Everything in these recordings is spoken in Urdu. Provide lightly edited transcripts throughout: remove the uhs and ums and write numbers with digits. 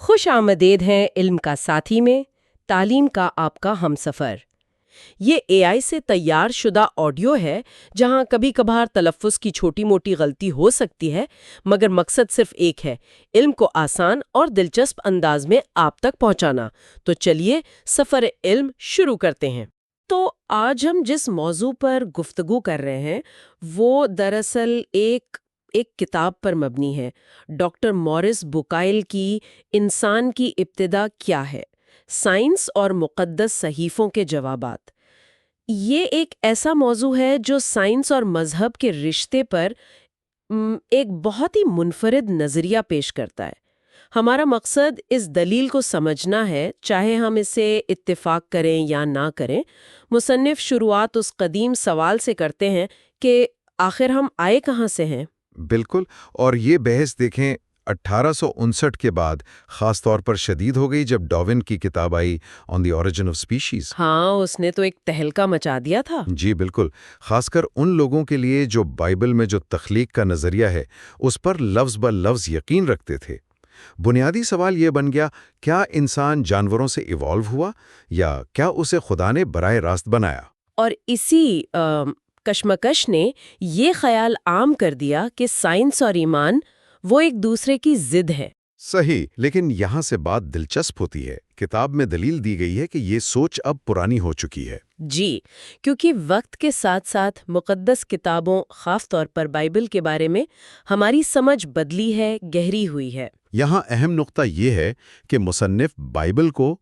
خوش آمدید ہیں علم کا ساتھی میں، تعلیم کا آپ کا ہمسفر۔ یہ اے آئی سے تیار شدہ آڈیو ہے جہاں کبھی کبھار تلفظ کی چھوٹی موٹی غلطی ہو سکتی ہے، مگر مقصد صرف ایک ہے، علم کو آسان اور دلچسپ انداز میں آپ تک پہنچانا۔ تو چلیے سفر علم شروع کرتے ہیں۔ تو آج ہم جس موضوع پر گفتگو کر رہے ہیں وہ دراصل ایک کتاب پر مبنی ہے، ڈاکٹر مورس بکائل کی انسان کی ابتدا کیا ہے، سائنس اور مقدس صحیفوں کے جوابات۔ یہ ایک ایسا موضوع ہے جو سائنس اور مذہب کے رشتے پر ایک بہت ہی منفرد نظریہ پیش کرتا ہے۔ ہمارا مقصد اس دلیل کو سمجھنا ہے، چاہے ہم اسے اتفاق کریں یا نہ کریں۔ مصنف شروعات اس قدیم سوال سے کرتے ہیں کہ آخر ہم آئے کہاں سے ہیں؟ بالکل، اور یہ بحث دیکھیں 1859 کے بعد خاص طور پر شدید ہو گئی جب ڈاروین کی کتاب آئی آن دی اوریجن آف اسپیشیز۔ ہاں، اس نے تو ایک تہلکہ مچا دیا تھا۔ جی بالکل، خاص کر ان لوگوں کے لیے جو بائبل میں جو تخلیق کا نظریہ ہے اس پر لفظ بہ لفظ یقین رکھتے تھے۔ بنیادی سوال یہ بن گیا، کیا انسان جانوروں سے ایوالو ہوا یا کیا اسے خدا نے براہ راست بنایا؟ اور اسی کشمکش نے یہ خیال عام کر دیا کہ سائنس اور ایمان وہ ایک دوسرے کی ضد ہے۔ صحیح، لیکن یہاں سے بات دلچسپ ہوتی ہے۔ کتاب میں دلیل دی گئی ہے کہ یہ سوچ اب پرانی ہو چکی ہے۔ جی، کیونکہ وقت کے ساتھ ساتھ مقدس کتابوں، خاص طور پر بائبل کے بارے میں ہماری سمجھ بدلی ہے، گہری ہوئی ہے۔ یہاں اہم نقطہ یہ ہے کہ مصنف بائبل کو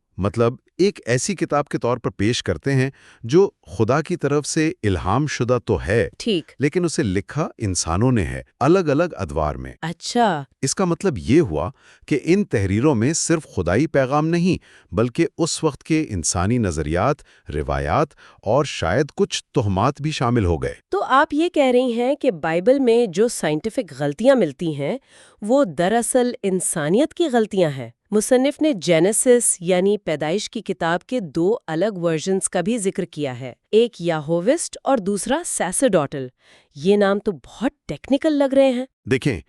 ایک ایسی کتاب کے طور پر پیش کرتے ہیں جو خدا کی طرف سے الہام شدہ تو ہے، ٹھیک، لیکن اسے لکھا انسانوں نے ہے، الگ الگ ادوار میں۔ اچھا، اس کا مطلب یہ ہوا کہ ان تحریروں میں صرف خدائی پیغام نہیں، بلکہ اس وقت کے انسانی نظریات، روایات اور شاید کچھ تہمات بھی شامل ہو گئے۔ تو آپ یہ کہہ رہی ہیں کہ بائبل میں جو سائنٹیفک غلطیاں ملتی ہیں وہ دراصل انسانیت کی غلطیاں ہیں۔ مصنف نے جینیسس یعنی پیدائش کی کتاب کے دو الگ ورژنز کا بھی ذکر کیا ہے، ایک یاہووسٹ اور دوسرا سیسرڈوٹل۔ یہ نام تو بہت ٹیکنیکل لگ رہے ہیں۔ دیکھیں،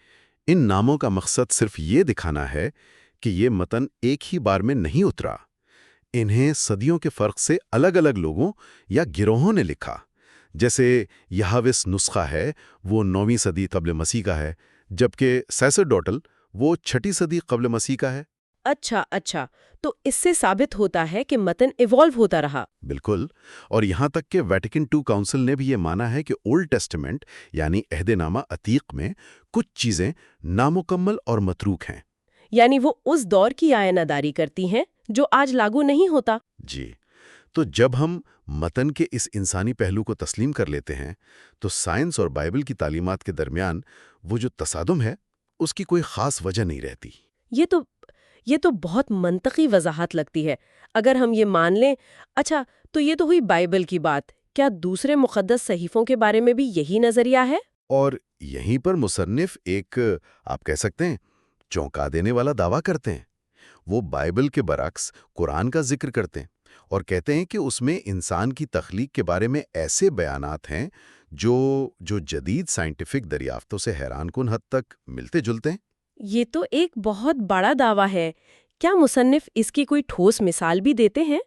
ان ناموں کا مقصد صرف یہ دکھانا ہے کہ یہ متن ایک ہی بار میں نہیں اترا۔ انہیں صدیوں کے فرق سے الگ الگ لوگوں یا گروہوں نے لکھا۔ جیسے یہوس نسخہ ہے، وہ 9ویں صدی قبل مسیح کا ہے، جبکہ سیسرڈوٹل وہ 6 صدی قبل مسیح کا ہے۔ اچھا، تو اس سے ثابت ہوتا ہے کہ متن ایوالو ہوتا رہا۔ بالکل، اور یہاں تک کہ ویٹیکن II کونسل نے بھی یہ مانا ہے کہ اولڈ ٹیسٹمنٹ یعنی عہد نامہ عتیق میں کچھ چیزیں نامکمل اور متروک ہیں۔ یعنی وہ اس دور کی آئینہ داری کرتی ہیں جو آج لاگو نہیں ہوتا۔ جی، تو جب ہم متن کے اس انسانی پہلو کو تسلیم کر لیتے ہیں تو سائنس اور بائبل کی تعلیمات کے درمیان وہ جو تصادم ہے اس کی کوئی خاص وجہ نہیں رہتی۔ یہ تو بہت منطقی وضاحت لگتی ہے۔ اگر ہم یہ مان لیں، اچھا تو یہ تو ہوئی بائبل کی بات، کیا دوسرے مقدس صحیفوں کے بارے میں بھی یہی نظریہ ہے؟ اور یہیں پر مصنف ایک آپ کہہ سکتے ہیں چونکا دینے والا دعویٰ کرتے ہیں۔ وہ بائبل کے برعکس قرآن کا ذکر کرتے ہیں اور کہتے ہیں کہ اس میں انسان کی تخلیق کے بارے میں ایسے بیانات ہیں جو جدید سائنٹیفک دریافتوں سے حیران کن حد تک ملتے جلتے ہیں۔ یہ تو ایک بہت بڑا دعویٰ ہے۔ کیا مصنف اس کی کوئی ٹھوس مثال بھی دیتے ہیں؟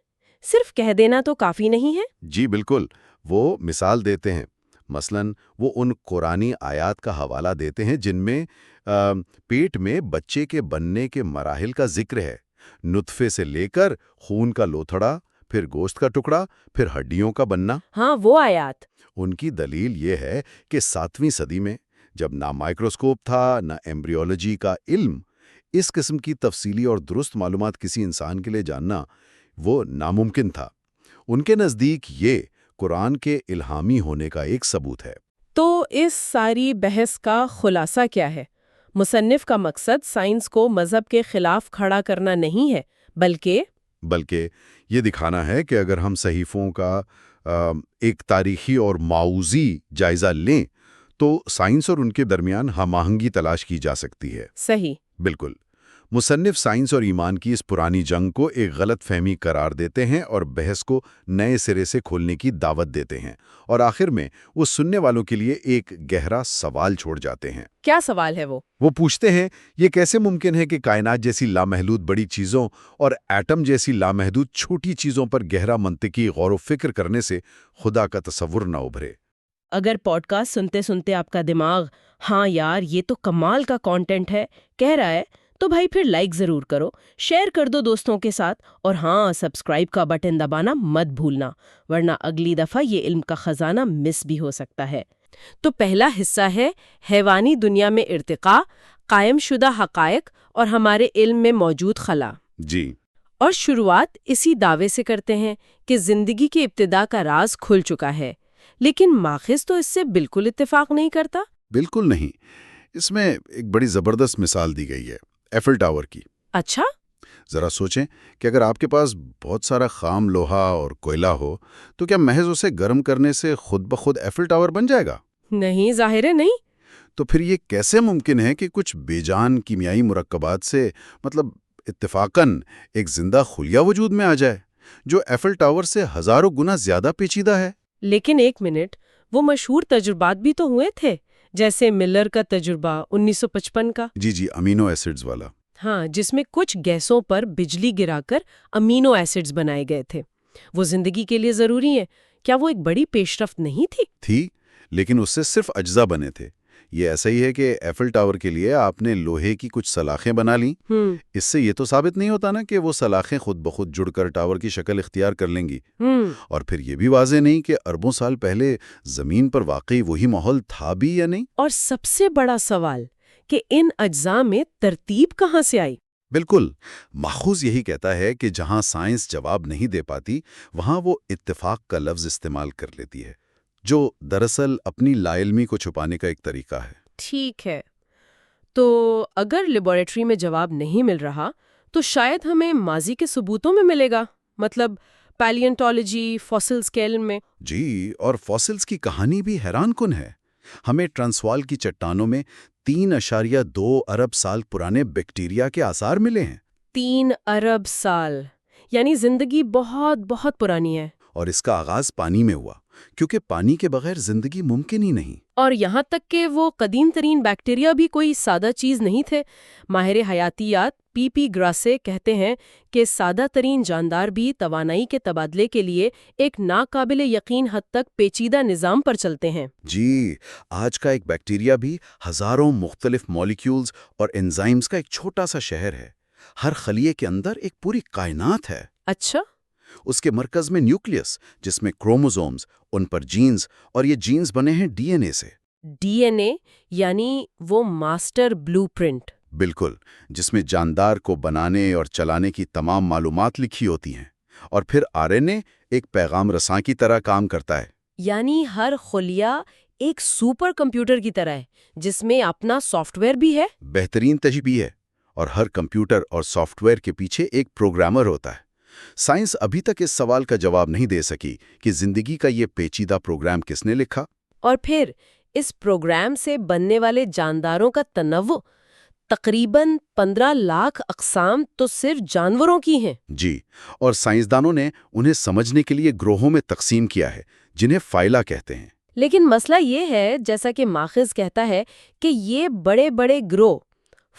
صرف کہہ دینا تو کافی نہیں ہے؟ جی بالکل، وہ مثال دیتے ہیں۔ مثلاً وہ ان قرآنی آیات کا حوالہ دیتے ہیں جن میں پیٹ میں بچے کے بننے کے مراحل کا ذکر ہے، نطفے سے لے کر خون کا لوتھڑا، پھر گوشت کا ٹکڑا، پھر ہڈیوں کا بننا۔ ہاں، وہ آیات۔ ان کی دلیل یہ ہے کہ 7ویں صدی میں جب نہ مائکروسکوپ تھا نہ ایمبریولوجی کا علم، اس قسم کی تفصیلی اور درست معلومات کسی انسان کے لیے جاننا وہ ناممکن تھا۔ ان کے نزدیک یہ قرآن کے الہامی ہونے کا ایک ثبوت ہے۔ تو اس ساری بحث کا خلاصہ کیا ہے؟ مصنف کا مقصد سائنس کو مذہب کے خلاف کھڑا کرنا نہیں ہے، بلکہ یہ دکھانا ہے کہ اگر ہم صحیفوں کا ایک تاریخی اور موضوعی جائزہ لیں تو سائنس اور ان کے درمیان ہم آہنگی تلاش کی جا سکتی ہے۔ صحیح۔ بالکل، مصنف سائنس اور ایمان کی اس پرانی جنگ کو ایک غلط فہمی قرار دیتے ہیں اور بحث کو نئے سرے سے کھولنے کی دعوت دیتے ہیں، اور آخر میں وہ سننے والوں کے لیے ایک گہرا سوال چھوڑ جاتے ہیں۔ کیا سوال ہے وہ؟ وہ پوچھتے ہیں یہ کیسے ممکن ہے کہ کائنات جیسی لامحدود بڑی چیزوں اور ایٹم جیسی لامحدود چھوٹی چیزوں پر گہرا منطقی غور و فکر کرنے سے خدا کا تصور نہ ابھرے۔ اگر پوڈ کاسٹ سنتے سنتے آپ کا دماغ ہاں یار یہ تو کمال کا کانٹینٹ ہے کہہ رہا ہے تو بھائی پھر لائک ضرور کرو، شیئر کر دو دوستوں کے ساتھ، اور ہاں سبسکرائب کا بٹن دبانا مت بھولنا، ورنہ اگلی دفعہ یہ علم کا خزانہ مس بھی ہو سکتا ہے۔ تو پہلا حصہ ہے حیوانی دنیا میں ارتقاء، قائم شدہ حقائق اور ہمارے علم میں موجود خلا۔ جی، اور شروعات اسی دعوے سے کرتے ہیں کہ زندگی کی ابتدا کا راز کھل چکا ہے، لیکن ماخذ تو اس سے بالکل اتفاق نہیں کرتا۔ بالکل نہیں۔ اس میں ایک بڑی زبردست مثال دی گئی ہے، ایفل ٹاور کی۔ اچھا؟ ذرا سوچیں کہ اگر آپ کے پاس بہت سارا خام لوہا اور کوئلہ ہو تو کیا محض اسے گرم کرنے سے خود بخود ایفل ٹاور بن جائے گا؟ نہیں، ظاہر ہے نہیں۔ تو پھر یہ کیسے ممکن ہے کہ کچھ بے جان کیمیائی مرکبات سے اتفاقاً ایک زندہ خلیہ وجود میں آ جائے جو ایفل ٹاور سے ہزاروں گنا زیادہ پیچیدہ ہے؟ لیکن ایک منٹ، وہ مشہور تجربات بھی تو ہوئے تھے، جیسے ملر کا تجربہ 1955 کا۔ جی، امینو ایسڈز والا۔ ہاں، جس میں کچھ گیسوں پر بجلی گرا کر امینو ایسڈز بنائے گئے تھے۔ وہ زندگی کے لیے ضروری ہے۔ کیا وہ ایک بڑی پیش رفت نہیں تھی؟ لیکن اس سے صرف اجزاء بنے تھے۔ یہ ایسا ہی ہے کہ ایفل ٹاور کے لیے آپ نے لوہے کی کچھ سلاخیں بنا لیں، اس سے یہ تو ثابت نہیں ہوتا نا کہ وہ سلاخیں خود بخود جڑ کر ٹاور کی شکل اختیار کر لیں گی۔ اور پھر یہ بھی واضح نہیں کہ اربوں سال پہلے زمین پر واقعی وہی ماحول تھا بھی یا نہیں۔ اور سب سے بڑا سوال کہ ان اجزاء میں ترتیب کہاں سے آئی؟ بالکل، ماخوذ یہی کہتا ہے کہ جہاں سائنس جواب نہیں دے پاتی وہاں وہ اتفاق کا لفظ استعمال کر لیتی ہے، جو دراصل اپنی لا علمی کو چھپانے کا ایک طریقہ ہے۔ ٹھیک ہے، تو اگر لیبارٹری میں جواب نہیں مل رہا تو شاید ہمیں ماضی کے ثبوتوں میں ملے گا، مطلب پیلینٹولوجی، فاسلز کے علم میں۔ جی، اور فاسلز کی کہانی بھی حیران کن ہے۔ ہمیں ٹرانسوال کی چٹانوں میں 3.2 ارب سال پرانے بیکٹیریا کے آثار ملے ہیں۔ 3 ارب سال، یعنی زندگی بہت بہت پرانی ہے۔ اور اس کا آغاز پانی میں ہوا، کیونکہ پانی کے بغیر زندگی ممکن ہی نہیں۔ اور یہاں تک کہ وہ قدیم ترین بیکٹیریا بھی کوئی سادہ چیز نہیں تھے۔ ماہر حیاتیات پی گراسے کہتے ہیں کہ سادہ ترین جاندار بھی توانائی کے تبادلے کے لیے ایک ناقابل یقین حد تک پیچیدہ نظام پر چلتے ہیں۔ جی، آج کا ایک بیکٹیریا بھی ہزاروں مختلف مالیکیولز اور انزائمز کا ایک چھوٹا سا شہر ہے۔ ہر خلیے کے اندر ایک پوری کائنات ہے۔ اچھا؟ اس کے مرکز میں نیوکلیس، جس میں کروموزومز، ان پر جینز، اور یہ جینز بنے ہیں ڈی این اے سے۔ ڈی این اے یعنی وہ ماسٹر بلو پرنٹ۔ بالکل، جس میں جاندار کو بنانے اور چلانے کی تمام معلومات لکھی ہوتی ہیں، اور پھر آر این اے ایک پیغام رساں کی طرح کام کرتا ہے۔ یعنی ہر خلیہ ایک سپر کمپیوٹر کی طرح ہے جس میں اپنا سافٹ ویئر بھی ہے۔ بہترین تشبیہ ہے، اور ہر کمپیوٹر اور سافٹ ویئر کے پیچھے ایک پروگرامر ہوتا ہے۔ سائنس ابھی تک اس سوال کا جواب نہیں دے سکی کہ زندگی کا یہ پیچیدہ پروگرام کس نے لکھا۔ اور پھر اس پروگرام سے بننے والے جانداروں کا تنوع، تقریباً 15 لاکھ اقسام تو صرف جانوروں کی ہیں۔ جی، اور سائنسدانوں نے انہیں سمجھنے کے لیے گروہوں میں تقسیم کیا ہے جنہیں فائلہ کہتے ہیں۔ لیکن مسئلہ یہ ہے، جیسا کہ ماخذ کہتا ہے، کہ یہ بڑے بڑے گروہ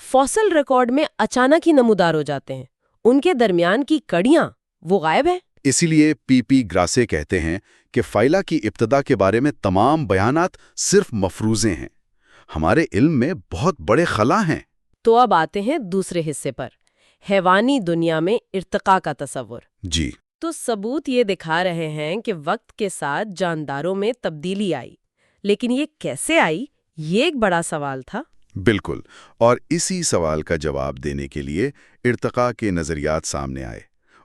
فاسل ریکارڈ میں اچانک ہی نمودار ہو جاتے ہیں۔ ان کے درمیان کی کڑیاں وہ غائب ہیں۔ اسی لیے پی گراسے کہتے ہیں کہ فائلہ کی ابتدا کے بارے میں تمام بیانات صرف مفروضے ہیں۔ ہمارے علم میں بہت بڑے خلا ہیں۔ تو اب آتے ہیں دوسرے حصے پر، حیوانی دنیا میں ارتقاء کا تصور۔ جی، تو ثبوت یہ دکھا رہے ہیں کہ وقت کے ساتھ جانداروں میں تبدیلی آئی، لیکن یہ کیسے آئی، یہ ایک بڑا سوال تھا۔ بالکل، اور اسی سوال کا جواب دینے کے لیے ارتقاء کے نظریات سامنے آئے،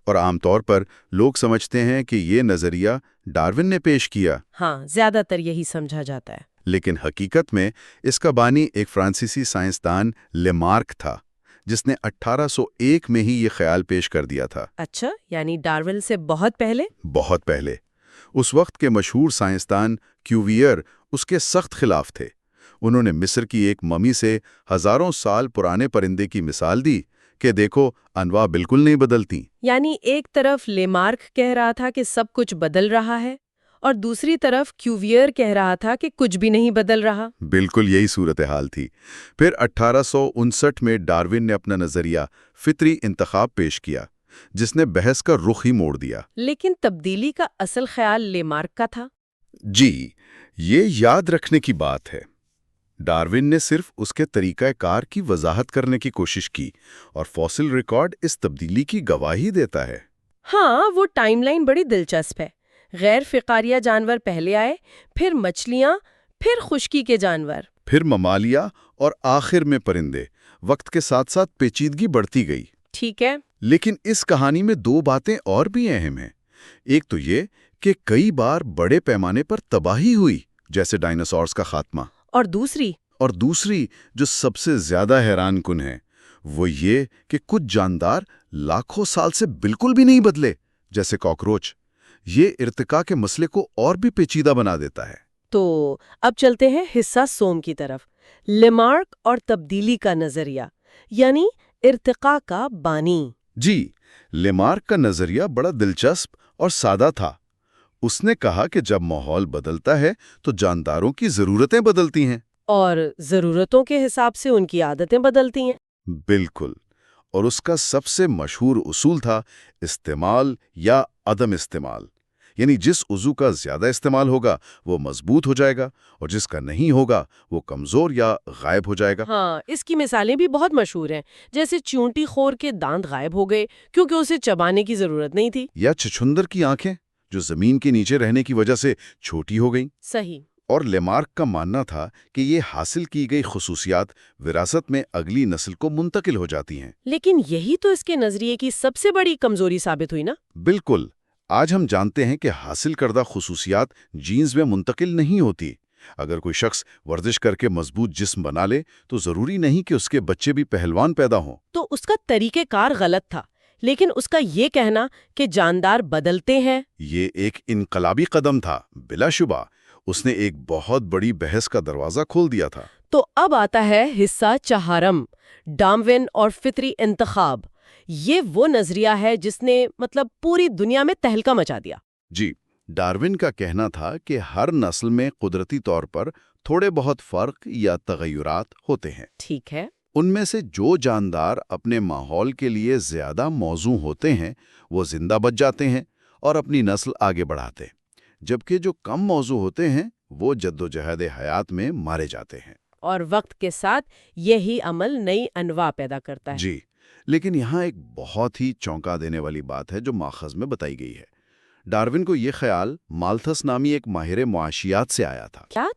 اور عام طور پر لوگ سمجھتے ہیں کہ یہ نظریہ ڈارون نے پیش کیا۔ ہاں، زیادہ تر یہی سمجھا جاتا ہے۔ لیکن حقیقت میں اس کا بانی ایک فرانسیسی سائنسدان لیمارک تھا، جس نے 1801 میں ہی یہ خیال پیش کر دیا تھا۔ اچھا، یعنی ڈارون سے بہت پہلے؟ بہت پہلے۔ اس وقت کے مشہور سائنسدان کیوویئر اس کے سخت خلاف تھے۔ انہوں نے مصر کی ایک ممی سے ہزاروں سال پرانے پرندے کی مثال دی کہ دیکھو انواع بالکل نہیں بدلتی۔ یعنی ایک طرف لیمارک کہہ رہا تھا کہ سب کچھ بدل رہا ہے اور دوسری طرف کیوویئر کہہ رہا تھا کہ کچھ بھی نہیں بدل رہا۔ بالکل یہی صورتحال تھی۔ پھر 1859 میں ڈارون نے اپنا نظریہ فطری انتخاب پیش کیا، جس نے بحث کا رخ ہی موڑ دیا۔ لیکن تبدیلی کا اصل خیال لیمارک کا تھا۔ جی، یہ یاد رکھنے کی بات ہے۔ ڈارون نے صرف اس کے طریقہ کار کی وضاحت کرنے کی کوشش کی اور فوسل ریکارڈ اس تبدیلی کی گواہی دیتا ہے۔ ہاں، وہ ٹائم لائن بڑی دلچسپ ہے۔ غیر فقاریہ جانور پہلے آئے، پھر مچھلیاں، پھر خشکی کے جانور، پھر ممالیہ اور آخر میں پرندے۔ وقت کے ساتھ ساتھ پیچیدگی بڑھتی گئی۔ ٹھیک ہے۔ لیکن اس کہانی میں دو باتیں اور بھی اہم ہیں۔ ایک تو یہ کہ کئی بار بڑے پیمانے پر تباہی ہوئی، جیسے ڈائناسورز کا خاتمہ، اور دوسری جو سب سے زیادہ حیران کن ہے وہ یہ کہ کچھ جاندار لاکھوں سال سے بالکل بھی نہیں بدلے، جیسے کاکروچ۔ یہ ارتقاء کے مسئلے کو اور بھی پیچیدہ بنا دیتا ہے۔ تو اب چلتے ہیں حصہ سوم کی طرف۔ لیمارک اور تبدیلی کا نظریہ، یعنی ارتقاء کا بانی۔ جی، لیمارک کا نظریہ بڑا دلچسپ اور سادہ تھا۔ اس نے کہا کہ جب ماحول بدلتا ہے تو جانداروں کی ضرورتیں بدلتی ہیں، اور ضرورتوں کے حساب سے ان کی عادتیں بدلتی ہیں۔ بالکل۔ اور اس کا سب سے مشہور اصول تھا استعمال یا عدم استعمال، یعنی جس عضو کا زیادہ استعمال ہوگا وہ مضبوط ہو جائے گا اور جس کا نہیں ہوگا وہ کمزور یا غائب ہو جائے گا۔ ہاں، اس کی مثالیں بھی بہت مشہور ہیں، جیسے چیونٹی خور کے دانت غائب ہو گئے کیونکہ اسے چبانے کی ضرورت نہیں تھی، یا چھچھندر کی آنکھیں جو زمین کے نیچے رہنے کی وجہ سے چھوٹی ہو گئیں۔ صحیح۔ اور لیمارک کا ماننا تھا کہ یہ حاصل کی گئی خصوصیات وراثت میں اگلی نسل کو منتقل ہو جاتی ہیں۔ لیکن یہی تو اس کے نظریے کی سب سے بڑی کمزوری ثابت ہوئی نا؟ بالکل۔ آج ہم جانتے ہیں کہ حاصل کردہ خصوصیات جینز میں منتقل نہیں ہوتی۔ اگر کوئی شخص ورزش کر کے مضبوط جسم بنا لے تو ضروری نہیں کہ اس کے بچے بھی پہلوان پیدا ہوں۔ تو اس کا طریقہ کار غلط تھا، لیکن اس کا یہ کہنا کہ جاندار بدلتے ہیں، یہ ایک انقلابی قدم تھا، بلا شبہ۔ اس نے ایک بہت بڑی بحث کا دروازہ کھول دیا تھا۔ تو اب آتا ہے حصہ چہارم، ڈارون اور فطری انتخاب۔ یہ وہ نظریہ ہے جس نے پوری دنیا میں تہلکہ مچا دیا۔ جی، ڈارون کا کہنا تھا کہ ہر نسل میں قدرتی طور پر تھوڑے بہت فرق یا تغیرات ہوتے ہیں۔ ٹھیک ہے۔ ان میں سے جو جاندار اپنے ماحول کے لیے زیادہ موزوں ہوتے ہیں وہ زندہ بچ جاتے ہیں اور اپنی نسل آگے بڑھاتے، جبکہ جو کم موزوں ہوتے ہیں وہ جدوجہد حیات میں مارے جاتے ہیں۔ اور وقت کے ساتھ یہی عمل نئی انواع پیدا کرتا ہے۔ جی، لیکن یہاں ایک بہت ہی چونکا دینے والی بات ہے جو ماخذ میں بتائی گئی ہے۔ ڈارون کو یہ خیال مالتھس نامی ایک ماہر معاشیات سے آیا تھا۔ کیا؟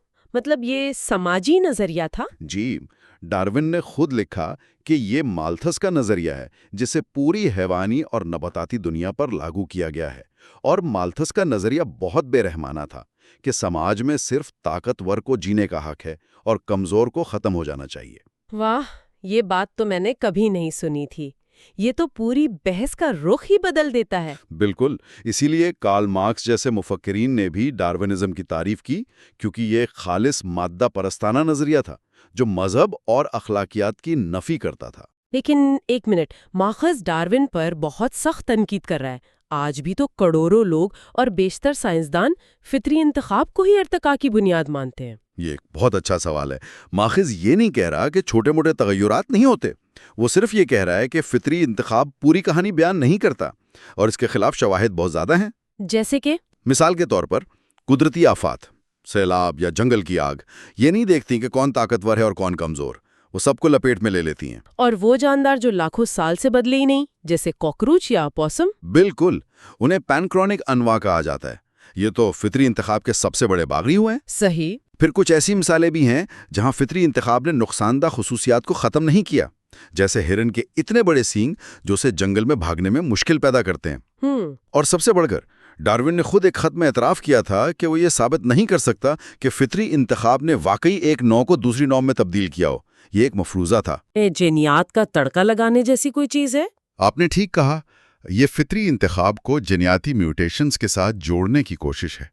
یہ سماجی نظریہ تھا؟ جی، ڈارون نے خود لکھا کہ یہ مالتھس کا نظریہ ہے جسے پوری حیوانی اور نباتاتی دنیا پر لاگو کیا گیا ہے، اور مالتھس کا نظریہ بہت بے رحمانہ تھا کہ سماج میں صرف طاقتور کو جینے کا حق ہے اور کمزور کو ختم ہو جانا چاہیے۔ واہ، یہ بات تو میں نے کبھی نہیں سنی تھی۔ یہ تو پوری بحث کا رخ ہی بدل دیتا ہے۔ بالکل، اسی لیے کارل مارکس جیسے مفکرین نے بھی ڈارونزم کی تعریف کی، کیونکہ یہ ایک خالص مادہ پرستانہ نظریہ تھا جو مذہب اور اخلاقیات کی نفی کرتا تھا۔ لیکن ایک منٹ، ماخذ ڈارون پر بہت سخت تنقید کر رہا ہے۔ آج بھی تو کروڑوں لوگ اور بیشتر سائنسدان فطری انتخاب کو ہی ارتقاء کی بنیاد مانتے ہیں۔ یہ ایک بہت اچھا سوال ہے۔ ماخذ یہ نہیں کہہ رہا کہ چھوٹے موٹے تغیرات نہیں ہوتے، وہ صرف یہ کہہ رہا ہے کہ فطری انتخاب پوری کہانی بیان نہیں کرتا اور اس کے خلاف شواہد بہت زیادہ ہیں۔ جیسے کہ مثال کے طور پر قدرتی آفات، سیلاب یا جنگل کی آگ، یہ نہیں دیکھتی کہ کون طاقتور ہے اور کون کمزور، وہ سب کو لپیٹ میں لے لیتی ہیں۔ اور وہ جاندار جو لاکھوں سال سے بدلے ہی نہیں، جیسے کاکروچ یا پوسم، بالکل، انہیں پینکرونک انواع کہا جاتا ہے۔ یہ تو فطری انتخاب کے سب سے بڑے باغی ہوئے ہیں۔ صحیح۔ پھر کچھ ایسی مثالیں بھی ہیں جہاں فطری انتخاب نے نقصان دہ خصوصیات کو ختم نہیں کیا، جیسے ہرن کے اتنے بڑے سینگ جو اسے جنگل میں بھاگنے میں مشکل پیدا کرتے ہیں۔ اور سب سے بڑھ کر ڈارون نے خود ایک خط میں اعتراف کیا تھا کہ وہ یہ ثابت نہیں کر سکتا کہ فطری انتخاب نے واقعی ایک نوع کو دوسری نوع میں تبدیل کیا ہو۔ یہ ایک مفروضہ تھا۔ جینیات کا تڑکا لگانے جیسی کوئی چیز ہے؟ آپ نے ٹھیک کہا، یہ فطری انتخاب کو جینیاتی میوٹیشنز کے ساتھ جوڑنے کی کوشش ہے،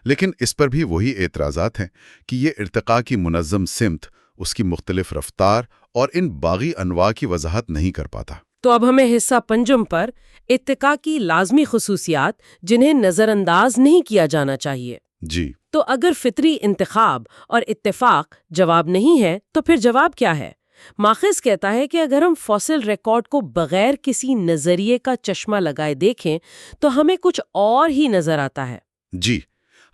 لیکن اس پر بھی وہی اعتراضات ہیں کہ یہ ارتقاء کی منظم سمت، اس کی مختلف رفتار اور ان باغی انواع کی وضاحت نہیں کر پاتا۔ تو اب ہمیں حصہ پنجم پر اتقاء کی لازمی خصوصیات جنہیں نظر انداز نہیں کیا جانا چاہیے۔ جی، تو اگر فطری انتخاب اور اتفاق جواب نہیں ہے تو پھر جواب کیا ہے؟ ماخذ کہتا ہے کہ اگر ہم فوسل ریکارڈ کو بغیر کسی نظریے کا چشمہ لگائے دیکھیں تو ہمیں کچھ اور ہی نظر آتا ہے۔ جی،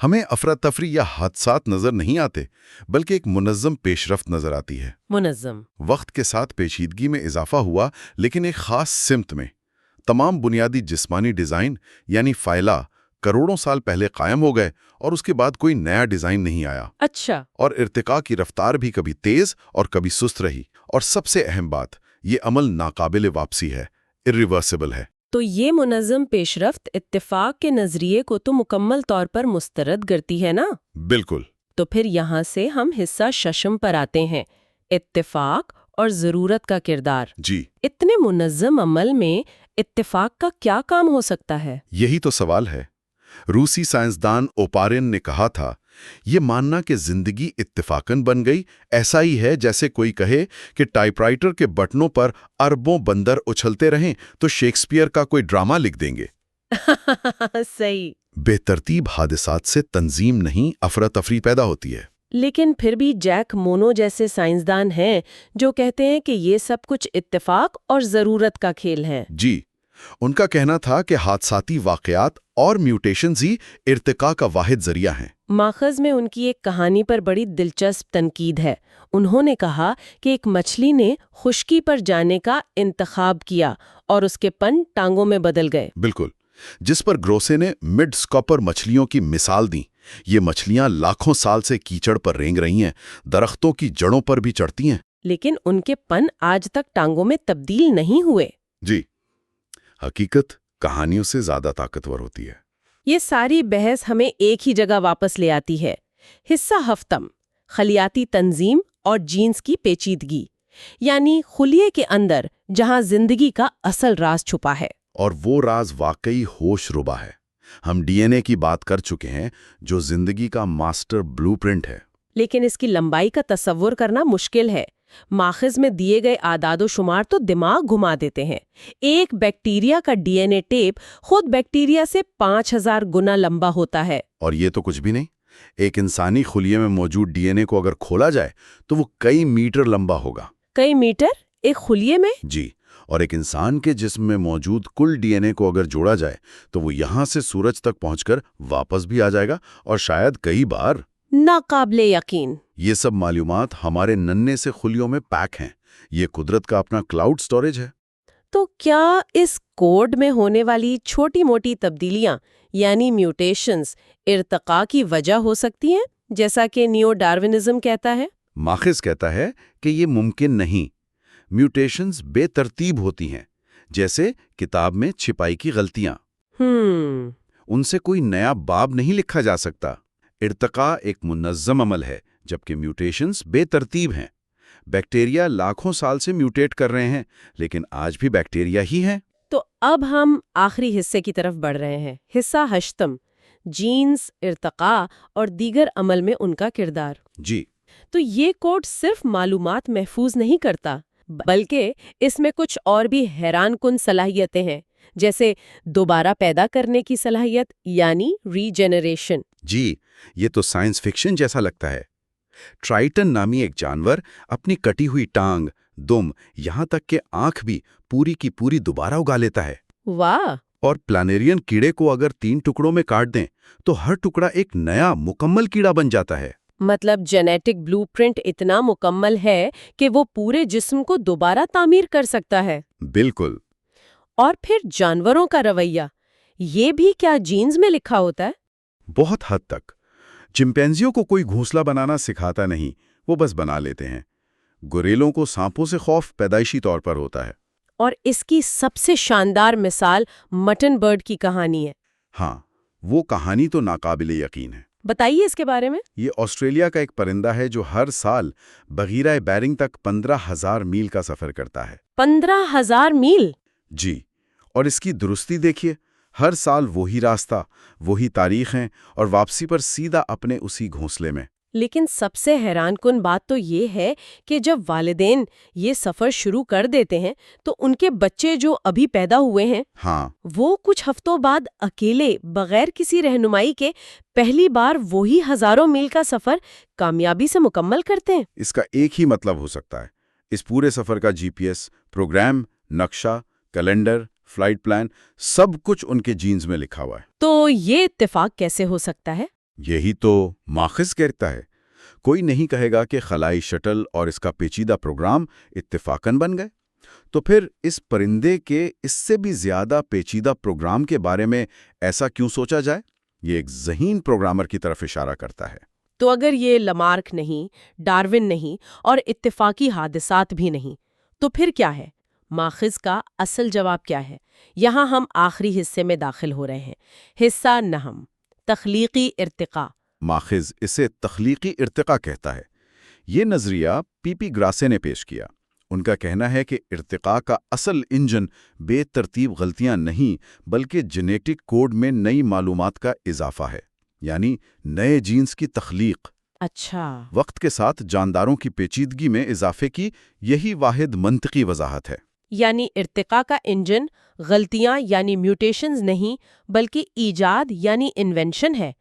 ہمیں افراتفری یا حادثات نظر نہیں آتے، بلکہ ایک منظم پیش رفت نظر آتی ہے۔ منظم۔ وقت کے ساتھ پیچیدگی میں اضافہ ہوا، لیکن ایک خاص سمت میں۔ تمام بنیادی جسمانی ڈیزائن یعنی فائلہ کروڑوں سال پہلے قائم ہو گئے اور اس کے بعد کوئی نیا ڈیزائن نہیں آیا۔ اچھا۔ اور ارتقاء کی رفتار بھی کبھی تیز اور کبھی سست رہی، اور سب سے اہم بات، یہ عمل ناقابل واپسی ہے، irreversible ہے۔ تو یہ منظم پیش رفت اتفاق کے نظریے کو تو مکمل طور پر مسترد کرتی ہے نا؟ بالکل۔ تو پھر یہاں سے ہم حصہ ششم پر آتے ہیں، اتفاق اور ضرورت کا کردار۔ جی، اتنے منظم عمل میں اتفاق کا کیا کام ہو سکتا ہے؟ یہی تو سوال ہے۔ روسی سائنسدان اوپارین نے کہا تھا، یہ ماننا کہ زندگی اتفاقاً بن گئی ایسا ہی ہے جیسے کوئی کہے کہ ٹائپ رائٹر کے بٹنوں پر اربوں بندر اچھلتے رہیں تو شیکسپیئر کا کوئی ڈرامہ لکھ دیں گے۔ صحیح۔ بے ترتیب حادثات سے تنظیم نہیں، افراتفری پیدا ہوتی ہے۔ لیکن پھر بھی جیک مونو جیسے سائنسدان ہیں جو کہتے ہیں کہ یہ سب کچھ اتفاق اور ضرورت کا کھیل ہے۔ جی، ان کا کہنا تھا کہ حادثاتی واقعات اور میوٹیشنز ہی ارتقاء کا واحد ذریعہ ہیں۔ ماخذ میں ان کی ایک کہانی پر بڑی دلچسپ تنقید ہے۔ انہوں نے کہا کہ ایک مچھلی نے خشکی پر جانے کا انتخاب کیا اور اس کے پن ٹانگوں میں بدل گئے۔ بالکل، جس پر گروسے نے مڈ سکاپر مچھلیوں کی مثال دی۔ یہ مچھلیاں لاکھوں سال سے کیچڑ پر رینگ رہی ہیں، درختوں کی جڑوں پر بھی چڑھتی ہیں، لیکن ان کے پن آج تک ٹانگوں میں تبدیل نہیں ہوئے۔ جی، حقیقت کہانیوں سے زیادہ طاقتور ہوتی ہے۔ یہ ساری بحث ہمیں ایک ہی جگہ واپس لے آتی ہے، حصہ ہفتم، خلیاتی تنظیم اور جینز کی پیچیدگی، یعنی خلیے کے اندر جہاں زندگی کا اصل راز چھپا ہے۔ اور وہ راز واقعی ہوش ربا ہے۔ ہم ڈی این اے کی بات کر چکے ہیں، جو زندگی کا ماسٹر بلو پرنٹ ہے۔ لیکن اس کی لمبائی کا تصور کرنا مشکل ہے۔ ماخذ میں دیے گئے اعداد و شمار تو دماغ گھما دیتے ہیں۔ ایک بیکٹیریا کا ڈی این اے ٹیپ خود بیکٹیریا سے 5000 گنا لمبا ہوتا ہے۔ اور یہ تو کچھ بھی نہیں، ایک انسانی خلیے میں موجود ڈی این اے کو اگر کھولا جائے تو وہ کئی میٹر لمبا ہوگا۔ کئی میٹر ایک خلیے میں؟ جی، اور ایک انسان کے جسم میں موجود کل ڈی این اے کو اگر جوڑا جائے تو وہ یہاں سے سورج تک پہنچ کر واپس بھی آ جائے گا، اور شاید کئی بار۔ ناقابل یقین۔ یہ سب معلومات ہمارے ننھے سے خلیوں میں پیک ہیں۔ یہ قدرت کا اپنا کلاؤڈ سٹوریج ہے۔ تو کیا اس کوڈ میں ہونے والی چھوٹی موٹی تبدیلیاں یعنی میوٹیشنز ارتقاء کی وجہ ہو سکتی ہیں، جیسا کہ نیو ڈارونزم کہتا ہے؟ ماخذ کہتا ہے کہ یہ ممکن نہیں۔ میوٹیشنز بے ترتیب ہوتی ہیں، جیسے کتاب میں چھپائی کی غلطیاں۔ ان سے کوئی نیا باب نہیں لکھا جا سکتا۔ ارتقاء ایک منظم عمل ہے، جبکہ میوٹیشنز بے ترتیب ہیں۔ بیکٹیریا لاکھوں سال سے میوٹیٹ کر رہے ہیں، لیکن آج بھی بیکٹیریا ہی ہیں۔ تو اب ہم آخری حصے کی طرف بڑھ رہے ہیں، حصہ ہشتم، جینز، ارتقاء اور دیگر عمل میں ان کا کردار۔ جی، تو یہ کوڈ صرف معلومات محفوظ نہیں کرتا، بلکہ اس میں کچھ اور بھی حیران کن صلاحیتیں ہیں، جیسے دوبارہ پیدا کرنے کی صلاحیت یعنی ری جنریشن۔ جی، یہ تو سائنس فکشن جیسا لگتا ہے۔ ٹرائٹن نامی ایک جانور اپنی کٹی ہوئی ٹانگ، دم، یہاں تک کہ آنکھ بھی پوری کی پوری دوبارہ اگا لیتا ہے۔ واہ! اور پلانیرین کیڑے کو اگر 3 ٹکڑوں میں کاٹ دیں تو ہر ٹکڑا ایک نیا مکمل کیڑا بن جاتا ہے۔ مطلب جینیٹک بلو پرنٹ اتنا مکمل ہے کہ وہ پورے جسم کو دوبارہ تعمیر کر سکتا ہے۔ بالکل۔ اور پھر جانوروں کا رویہ، یہ بھی کیا جینز میں لکھا ہوتا ہے؟ بہت حد تک۔ چمپینزیوں کو کوئی گھونسلہ بنانا سکھاتا نہیں، وہ بس بنا لیتے ہیں۔ گوریلوں کو سانپوں سے خوف پیدائشی طور پر ہوتا ہے۔ اور اس کی سب سے شاندار مثال مٹن برڈ کی کہانی ہے۔ ہاں، وہ کہانی تو ناقابل یقین ہے۔ بتائیے اس کے بارے میں۔ یہ آسٹریلیا کا ایک پرندہ ہے جو ہر سال بحیرہ بیرنگ تک 15,000 میل کا سفر کرتا ہے۔ 15,000 میل؟ جی، اور اس کی درستی دیکھیے، ہر سال وہی راستہ، وہی تاریخیں، اور واپسی پر سیدھا اپنے اسی گھونسلے میں۔ لیکن سب سے حیران کن بات تو یہ ہے کہ جب والدین یہ سفر شروع کر دیتے ہیں تو ان کے بچے جو ابھی پیدا ہوئے ہیں ہاں، وہ کچھ ہفتوں بعد اکیلے بغیر کسی رہنمائی کے پہلی بار وہی ہزاروں میل کا سفر کامیابی سے مکمل کرتے ہیں۔ اس کا ایک ہی مطلب ہو سکتا ہے، اس پورے سفر کا جی پی ایس، پروگرام، نقشہ، کیلنڈر، فلائٹ پلان، سب کچھ ان کے جینز میں لکھا ہوا ہے۔ تو یہ اتفاق کیسے ہو سکتا ہے؟ یہی تو ماخذ کہتا ہے۔ کوئی نہیں کہے گا کہ خلائی شٹل اور اس کا پیچیدہ پروگرام اتفاقاً بن گئے۔ تو پھر اس پرندے کے اس سے بھی زیادہ پیچیدہ پروگرام کے بارے میں ایسا کیوں سوچا جائے؟ یہ ایک ذہین پروگرامر کی طرف اشارہ کرتا ہے۔ تو اگر یہ لمارک نہیں، ڈارون نہیں اور اتفاقی حادثات بھی نہیں، تو پھر کیا ہے؟ ماخذ کا اصل جواب کیا ہے؟ یہاں ہم آخری حصے میں داخل ہو رہے ہیں۔ حصہ نہم، تخلیقی ارتقاء۔ ماخذ اسے تخلیقی ارتقاء کہتا ہے۔ یہ نظریہ پی پی گراسے نے پیش کیا۔ ان کا کہنا ہے کہ ارتقاء کا اصل انجن بے ترتیب غلطیاں نہیں بلکہ جینیٹک کوڈ میں نئی معلومات کا اضافہ ہے، یعنی نئے جینز کی تخلیق۔ اچھا، وقت کے ساتھ جانداروں کی پیچیدگی میں اضافے کی یہی واحد منطقی وضاحت ہے۔ یعنی ارتقاء کا انجن غلطیاں یعنی میوٹیشنز نہیں بلکہ ایجاد یعنی انوینشن ہے۔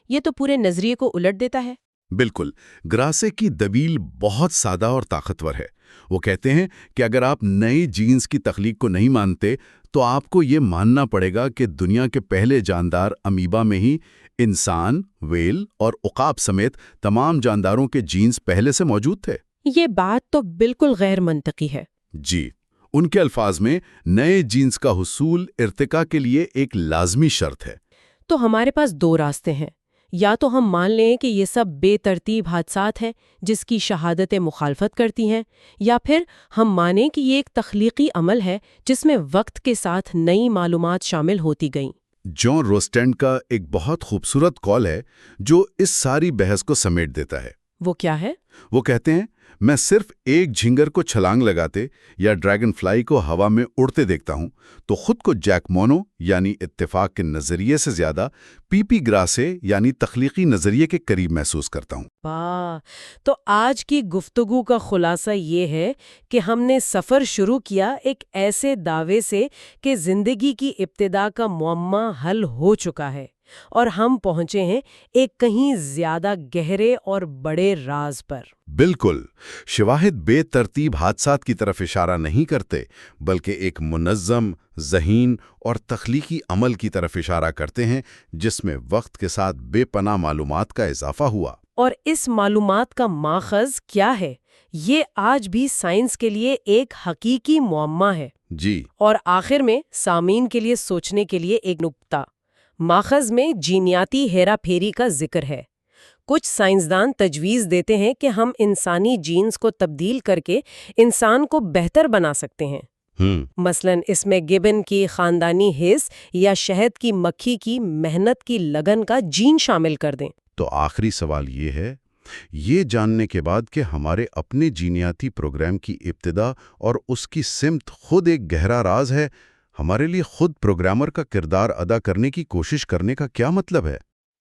یہ تو پورے نظریے کو الٹ دیتا ہے۔ بالکل، گراسے کی دلیل بہت سادہ اور طاقتور ہے۔ وہ کہتے ہیں کہ اگر آپ نئی جینز کی تخلیق کو نہیں مانتے تو آپ کو یہ ماننا پڑے گا کہ دنیا کے پہلے جاندار امیبا میں ہی انسان، ویل اور عقاب سمیت تمام جانداروں کے جینز پہلے سے موجود تھے۔ یہ بات تو بالکل غیر منطقی ہے۔ جی، ان کے الفاظ میں نئے جینز کا حصول ارتقاء کے لیے ایک لازمی شرط ہے۔ تو ہمارے پاس دو راستے ہیں، یا تو ہم مان لیں کہ یہ سب بے ترتیب حادثات ہیں جس کی شہادتیں مخالفت کرتی ہیں، یا پھر ہم مانیں کہ یہ ایک تخلیقی عمل ہے جس میں وقت کے ساتھ نئی معلومات شامل ہوتی گئیں۔ جان روسٹینڈ کا ایک بہت خوبصورت قول ہے جو اس ساری بحث کو سمیٹ دیتا ہے۔ وہ کیا ہے؟ وہ کہتے ہیں، میں صرف ایک جھنگر کو چھلانگ لگاتے یا ڈریگن فلائی کو ہوا میں اڑتے دیکھتا ہوں تو خود کو جیک مونو یعنی اتفاق کے نظریے سے زیادہ پی پی گراسے یعنی تخلیقی نظریے کے قریب محسوس کرتا ہوں۔ واہ! تو آج کی گفتگو کا خلاصہ یہ ہے کہ ہم نے سفر شروع کیا ایک ایسے دعوے سے کہ زندگی کی ابتدا کا معمہ حل ہو چکا ہے، اور ہم پہنچے ہیں ایک کہیں زیادہ گہرے اور بڑے راز پر۔ بالکل، شواہد بے ترتیب حادثات کی طرف اشارہ نہیں کرتے بلکہ ایک منظم، ذہین اور تخلیقی عمل کی طرف اشارہ کرتے ہیں جس میں وقت کے ساتھ بے پناہ معلومات کا اضافہ ہوا۔ اور اس معلومات کا ماخذ کیا ہے؟ یہ آج بھی سائنس کے لیے ایک حقیقی معمہ ہے۔ جی، اور آخر میں سامعین کے لیے سوچنے کے لیے ایک نکتہ، ماخذ میں جینیاتی ہیرا پھیری کا ذکر ہے۔ کچھ سائنسدان تجویز دیتے ہیں کہ ہم انسانی جینز کو تبدیل کر کے انسان کو بہتر بنا سکتے ہیں۔ مثلاً اس میں گبن کی خاندانی حص یا شہد کی مکھی کی محنت کی لگن کا جین شامل کر دیں۔ تو آخری سوال یہ ہے، یہ جاننے کے بعد کہ ہمارے اپنے جینیاتی پروگرام کی ابتدا اور اس کی سمت خود ایک گہرا راز ہے، ہمارے لیے خود پروگرامر کا کردار ادا کرنے کی کوشش کرنے کا کیا مطلب ہے؟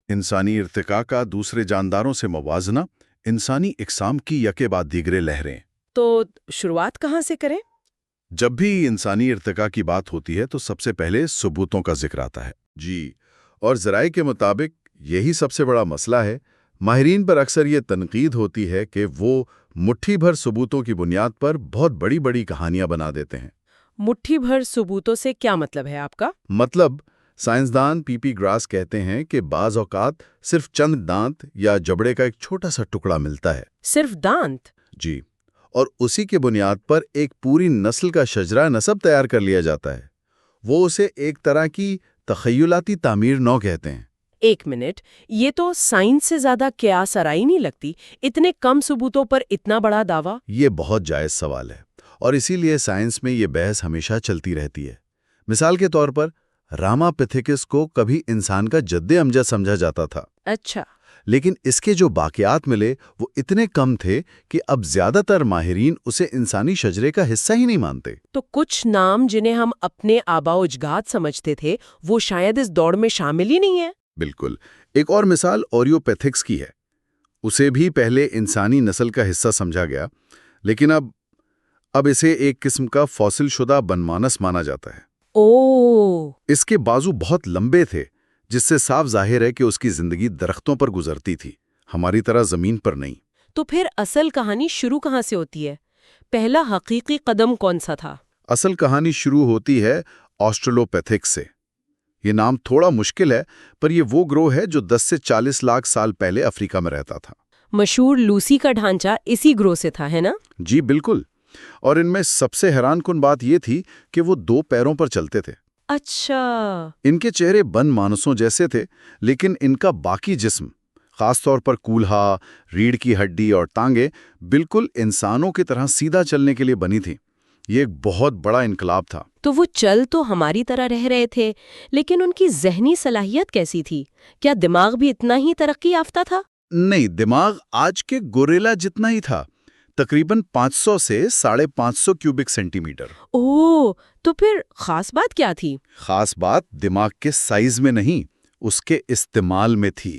انسانی ارتقاء کا دوسرے جانداروں سے موازنہ، انسانی اقسام کی یکے بعد دیگرے لہریں۔ تو شروعات کہاں سے کریں؟ جب بھی انسانی ارتقاء کی بات ہوتی ہے تو سب سے پہلے ثبوتوں کا ذکر آتا ہے۔ جی، اور ذرائع کے مطابق یہی سب سے بڑا مسئلہ ہے۔ ماہرین پر اکثر یہ تنقید ہوتی ہے کہ وہ مٹھی بھر ثبوتوں کی بنیاد پر بہت بڑی بڑی کہانیاں بنا دیتے ہیں۔ مٹھی بھر ثبوتوں سے کیا مطلب ہے آپ کا؟ مطلب، سائنسدان پی پی گراس کہتے ہیں کہ بعض اوقات صرف چند دانت یا جبڑے کا ایک چھوٹا سا ٹکڑا ملتا ہے۔ صرف دانت؟ جی، اور اسی کے بنیاد پر ایک پوری نسل کا شجرہ نسب تیار کر لیا جاتا ہے۔ وہ اسے ایک طرح کی تخیلاتی تعمیر نو کہتے ہیں۔ ایک منٹ، یہ تو سائنس سے زیادہ قیاس آرائی نہیں لگتی؟ اتنے کم ثبوتوں پر اتنا بڑا دعویٰ؟ یہ بہت جائز سوال ہے، اور اسی لیے سائنس میں یہ بحث ہمیشہ چلتی رہتی ہے۔ مثال کے طور پر راما پیتھیکس کو کبھی انسان کا جد امجد سمجھا جاتا تھا۔ اچھا۔ لیکن اس کے جو باقیات ملے وہ اتنے کم تھے کہ اب زیادہ تر ماہرین اسے انسانی شجرے کا حصہ ہی نہیں مانتے۔ تو کچھ نام جنہیں ہم اپنے آباء و اجداد سمجھتے تھے وہ شاید اس دوڑ میں شامل ہی نہیں ہیں۔ بالکل۔ ایک اور مثال اوریو پیتھکس کی ہے۔ اسے بھی پہلے انسانی نسل کا حصہ سمجھا گیا، لیکن اب اسے ایک قسم کا فوسل شدہ بنمانس مانا جاتا ہے۔ اس کے بازو بہت لمبے تھے، جس سے صاف ظاہر ہے کہ اس کی زندگی درختوں پر گزرتی تھی، ہماری طرح زمین پر نہیں۔ تو پھر اصل کہانی شروع کہاں سے ہوتی ہے؟ پہلا حقیقی قدم کون سا تھا؟ اصل کہانی شروع ہوتی ہے آسٹریلوپیتھیکس سے۔ یہ نام تھوڑا مشکل ہے، پر یہ وہ گروہ ہے جو 10 سے 40 لاکھ سال پہلے افریقہ میں رہتا تھا۔ مشہور لوسی کا ڈھانچہ اسی گروہ سے تھا، ہے نا؟ جی بالکل، اور ان میں سب سے حیران کن بات یہ تھی کہ وہ 2 پیروں پر چلتے تھے۔ اچھا۔ ان کے چہرے بن مانسوں جیسے تھے، لیکن ان کا باقی جسم، خاص طور پر کولہا، ریڑھ کی ہڈی اور ٹانگیں، بالکل انسانوں کی طرح سیدھا چلنے کے لیے بنی تھی۔ یہ ایک بہت بڑا انقلاب تھا۔ تو وہ چل تو ہماری طرح رہ رہے تھے، لیکن ان کی ذہنی صلاحیت کیسی تھی؟ کیا دماغ بھی اتنا ہی ترقی یافتہ تھا؟ نہیں، دماغ آج کے گوریلا جتنا ہی تھا، تقریباً 500 سے 550 کیوبک سینٹی میٹر۔ اوہ، تو پھر خاص بات کیا تھی؟ خاص بات دماغ کے سائز میں نہیں، اس کے استعمال میں تھی۔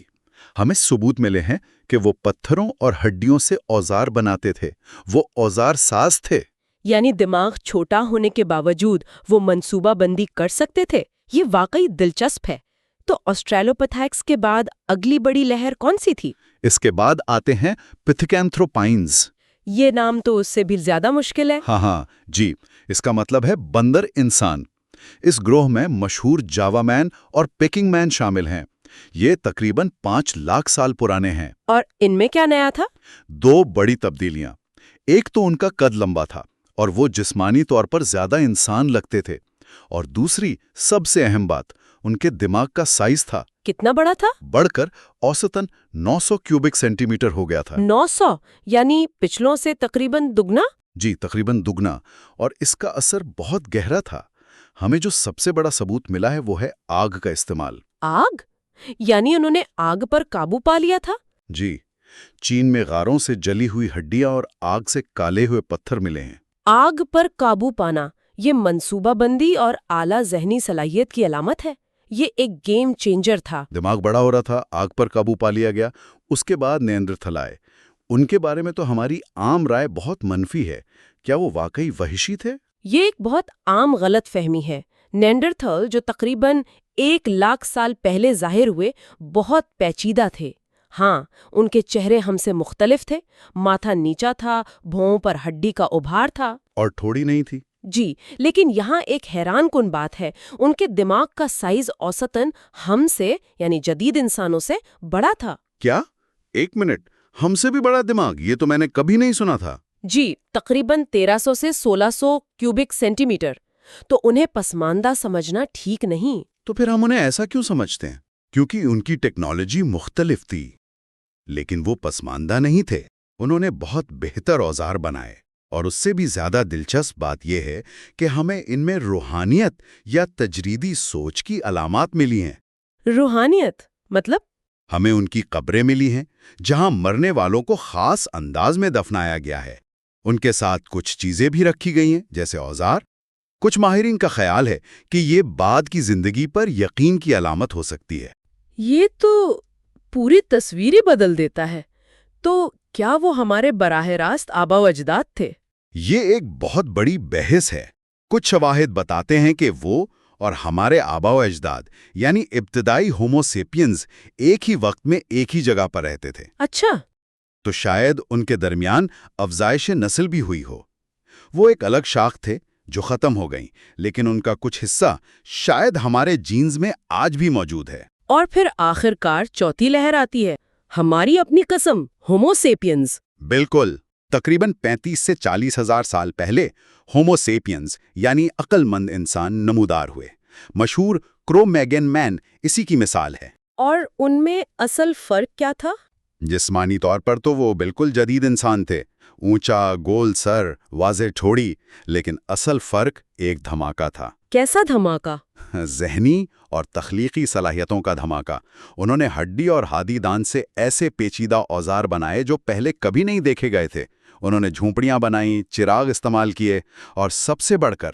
ہمیں ثبوت ملے ہیں کہ وہ پتھروں اور ہڈیوں سے اوزار بناتے تھے، وہ اوزار ساز تھے۔ یعنی دماغ چھوٹا ہونے کے باوجود وہ منصوبہ بندی کر سکتے تھے۔ یہ واقعی دلچسپ ہے۔ تو آسٹریلوپیتھیکس کے بعد اگلی بڑی لہر کون سی تھی؟ اس کے بعد آتے ہیں پیتھیکینتھروپائنز۔ یہ نام تو اس سے بھی زیادہ مشکل ہے۔ ہاں جی، اس کا مطلب ہے بندر انسان۔ اس گروہ میں مشہور جاوا مین اور پیکنگ مین شامل ہیں۔ یہ تقریباً 5 لاکھ سال پرانے ہیں۔ اور ان میں کیا نیا تھا؟ 2 بڑی تبدیلیاں۔ ایک تو ان کا قد لمبا تھا اور وہ جسمانی طور پر زیادہ انسان لگتے تھے، اور دوسری سب سے اہم بات، ان کے دماغ کا سائز تھا۔ کتنا بڑا تھا؟ بڑھ کر اوسطاً 900 کیوبک سینٹی میٹر ہو گیا تھا۔ 900؟ یعنی پچھلوں سے تقریباً دگنا؟ جی، تقریباً دگنا، اور اس کا اثر بہت گہرا تھا۔ ہمیں جو سب سے بڑا ثبوت ملا ہے وہ ہے آگ کا استعمال۔ آگ؟ یعنی انہوں نے آگ پر قابو پا لیا تھا؟ جی، چین میں غاروں سے جلی ہوئی ہڈیاں اور آگ سے کالے ہوئے پتھر ملے ہیں۔ آگ پر قابو پانا، یہ منصوبہ بندی اور اعلیٰ ذہنی صلاحیت کی علامت ہے۔ یہ ایک گیم چینجر تھا۔ دماغ بڑا ہو رہا تھا، آگ پر قابو پا لیا گیا۔ اس کے بعد نیاندرتھل آئے۔ ان کے بارے میں تو ہماری عام رائے بہت منفی ہے۔ کیا وہ واقعی وحشی تھے؟ یہ ایک بہت عام غلط فہمی ہے۔ نیاندرتھل، جو تقریباً 1 لاکھ سال پہلے ظاہر ہوئے، بہت پیچیدہ تھے۔ ہاں، ان کے چہرے ہم سے مختلف تھے۔ ماتھا نیچا تھا، بھونوں پر ہڈی کا ابھار تھا، اور تھوڑی نہیں تھی۔ جی، لیکن یہاں ایک حیران کن بات ہے، ان کے دماغ کا سائز اوسطاً ہم سے، یعنی جدید انسانوں سے بڑا تھا۔ کیا؟ ایک منٹ، ہم سے بھی بڑا دماغ؟ یہ تو میں نے کبھی نہیں سنا تھا۔ جی، تقریباً 1300 سے 1600 کیوبک سینٹی میٹر۔ تو انہیں پسماندہ سمجھنا ٹھیک نہیں۔ تو پھر ہم انہیں ایسا کیوں سمجھتے ہیں؟ کیونکہ ان کی ٹیکنالوجی مختلف تھی، لیکن وہ پسماندہ نہیں تھے۔ انہوں نے بہت بہتر اوزار بنائے، اور اس سے بھی زیادہ دلچسپ بات یہ ہے کہ ہمیں ان میں روحانیت یا تجریدی سوچ کی علامات ملی ہیں۔ روحانیت مطلب؟ ہمیں ان کی قبریں ملی ہیں، جہاں مرنے والوں کو خاص انداز میں دفنایا گیا ہے۔ ان کے ساتھ کچھ چیزیں بھی رکھی گئی ہیں، جیسے اوزار۔ کچھ ماہرین کا خیال ہے کہ یہ بعد کی زندگی پر یقین کی علامت ہو سکتی ہے۔ یہ تو پوری تصویر ہی بدل دیتا ہے۔ تو کیا وہ ہمارے براہ راست آبا و اجداد تھے؟ یہ ایک بہت بڑی بحث ہے۔ کچھ شواہد بتاتے ہیں کہ وہ اور ہمارے آبا و اجداد، یعنی ابتدائی ہومو سیپینز، ایک ہی وقت میں ایک ہی جگہ پر رہتے تھے۔ اچھا۔ تو شاید ان کے درمیان افزائش نسل بھی ہوئی ہو۔ وہ ایک الگ شاخ تھے جو ختم ہو گئیں، لیکن ان کا کچھ حصہ شاید ہمارے جینز میں آج بھی موجود ہے۔ اور پھر آخر کار چوتھی لہر آتی ہے، ہماری اپنی قسم، ہومو سیپینز۔ بالکل، تقریباً 35 سے 40 ہزار سال پہلے ہومو سیپینز یعنی عقل مند انسان نمودار ہوئے۔ مشہور کرو-میگن مین اسی کی مثال ہے۔ اور ان میں اصل فرق کیا تھا؟ جسمانی طور پر تو وہ بالکل جدید انسان تھے، اونچا، گول سر، واضح ٹھوڑی، لیکن اصل فرق ایک دھماکہ تھا۔ کیسا دھماکہ؟ ذہنی اور تخلیقی صلاحیتوں کا دھماکہ۔ انہوں نے ہڈی اور ہادی دان سے ایسے پیچیدہ اوزار بنائے جو پہلے کبھی نہیں دیکھے گئے تھے۔ انہوں نے جھونپڑیاں بنائیں، چراغ استعمال کیے، اور سب سے بڑھ کر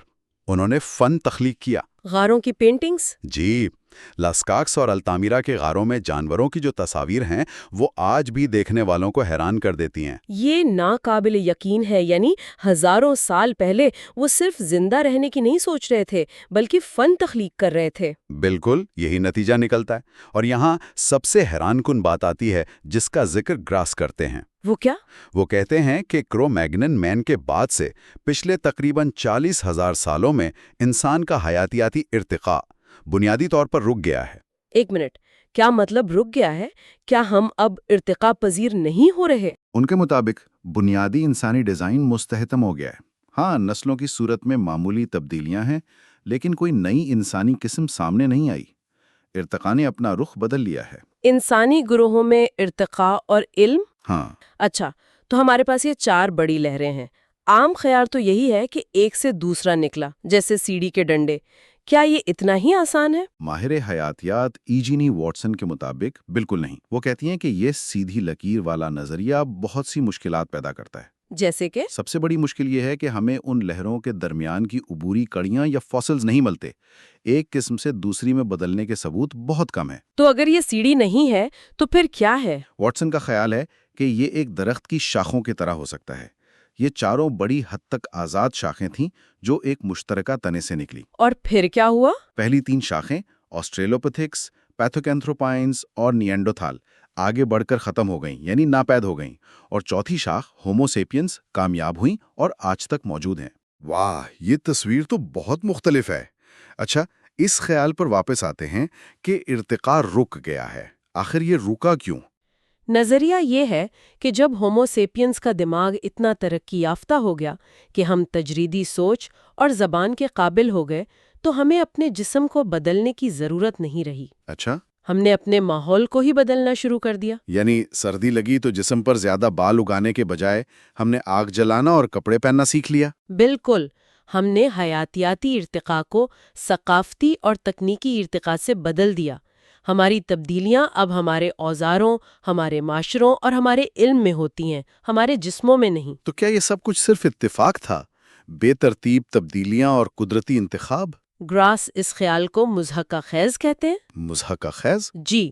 انہوں نے فن تخلیق کیا۔ غاروں کی پینٹنگز؟ جی، لاسکاکس اور التامیرا کے غاروں میں جانوروں کی جو تصاویر ہیں وہ آج بھی دیکھنے والوں کو حیران کر دیتی ہیں۔ یہ ناقابل یقین ہے، یعنی ہزاروں سال پہلے وہ صرف زندہ رہنے کی نہیں سوچ رہے تھے بلکہ فن تخلیق کر رہے تھے۔ بالکل یہی نتیجہ نکلتا ہے، اور یہاں سب سے حیران کن بات آتی ہے جس کا ذکر گراس کرتے ہیں۔ وہ کیا؟ وہ کہتے ہیں کہ کرو میگنن مین کے بعد سے پچھلے تقریباً 40,000 سالوں میں انسان کا حیاتیاتی ارتقاء بنیادی طور پر رک گیا ہے۔ ایک منٹ، کیا مطلب رک گیا ہے؟ کیا ہم اب ارتقاء پذیر نہیں ہو رہے؟ ان کے مطابق بنیادی انسانی ڈیزائن مستحکم ہو گیا ہے۔ ہاں، نسلوں کی صورت میں معمولی تبدیلیاں ہیں، لیکن کوئی نئی انسانی قسم سامنے نہیں آئی۔ ارتقاء نے اپنا رخ بدل لیا ہے۔ انسانی گروہوں میں ارتقاء اور علم؟ ہاں، اچھا، تو ہمارے پاس یہ 4 بڑی لہریں ہیں۔ عام خیال تو یہی ہے کہ ایک سے دوسرا نکلا، جیسے سیڑھی کے ڈنڈے۔ کیا یہ اتنا ہی آسان ہے؟ ماہر حیاتیات ایجینی واٹسن کے مطابق بالکل نہیں۔ وہ کہتی ہیں کہ یہ سیدھی لکیر والا نظریہ بہت سی مشکلات پیدا کرتا ہے۔ جیسے کہ؟ سب سے بڑی مشکل یہ ہے کہ ہمیں ان لہروں کے درمیان کی عبوری کڑیاں یا فاسلز نہیں ملتے۔ ایک قسم سے دوسری میں بدلنے کے ثبوت بہت کم ہیں۔ تو اگر یہ سیڑھی نہیں ہے تو پھر کیا ہے؟ واٹسن کا خیال ہے کہ یہ ایک درخت کی شاخوں کی طرح ہو سکتا ہے۔ یہ چاروں بڑی حد تک آزاد شاخیں تھیں جو ایک مشترکہ تنے سے نکلی۔ اور پھر کیا ہوا؟ پہلی 3 شاخیں آسٹریلوپیتھکس، پیتھوکینتھروپائنز اور نیانڈرتھال آگے بڑھ کر ختم ہو گئیں، یعنی ناپید ہو گئیں، اور چوتھی شاخ ہومو سیپینز کامیاب ہوئیں اور آج تک موجود ہیں۔ واہ، یہ تصویر تو بہت مختلف ہے۔ اچھا، اس خیال پر واپس آتے ہیں کہ ارتقاء رک گیا ہے۔ آخر یہ رکا کیوں؟ نظریہ یہ ہے کہ جب ہومو سیپینز کا دماغ اتنا ترقی یافتہ ہو گیا کہ ہم تجریدی سوچ اور زبان کے قابل ہو گئے تو ہمیں اپنے جسم کو بدلنے کی ضرورت نہیں رہی۔ اچھا، ہم نے اپنے ماحول کو ہی بدلنا شروع کر دیا۔ یعنی سردی لگی تو جسم پر زیادہ بال اگانے کے بجائے ہم نے آگ جلانا اور کپڑے پہننا سیکھ لیا۔ بالکل، ہم نے حیاتیاتی ارتقاء کو ثقافتی اور تکنیکی ارتقاء سے بدل دیا۔ ہماری تبدیلیاں اب ہمارے اوزاروں، ہمارے معاشروں اور ہمارے علم میں ہوتی ہیں، ہمارے جسموں میں نہیں۔ تو کیا یہ سب کچھ صرف اتفاق تھا؟ بے ترتیب تبدیلیاں اور قدرتی انتخاب؟ گراس اس خیال کو مضحکہ خیز کہتے ہیں۔ مضحکہ خیز؟ جی،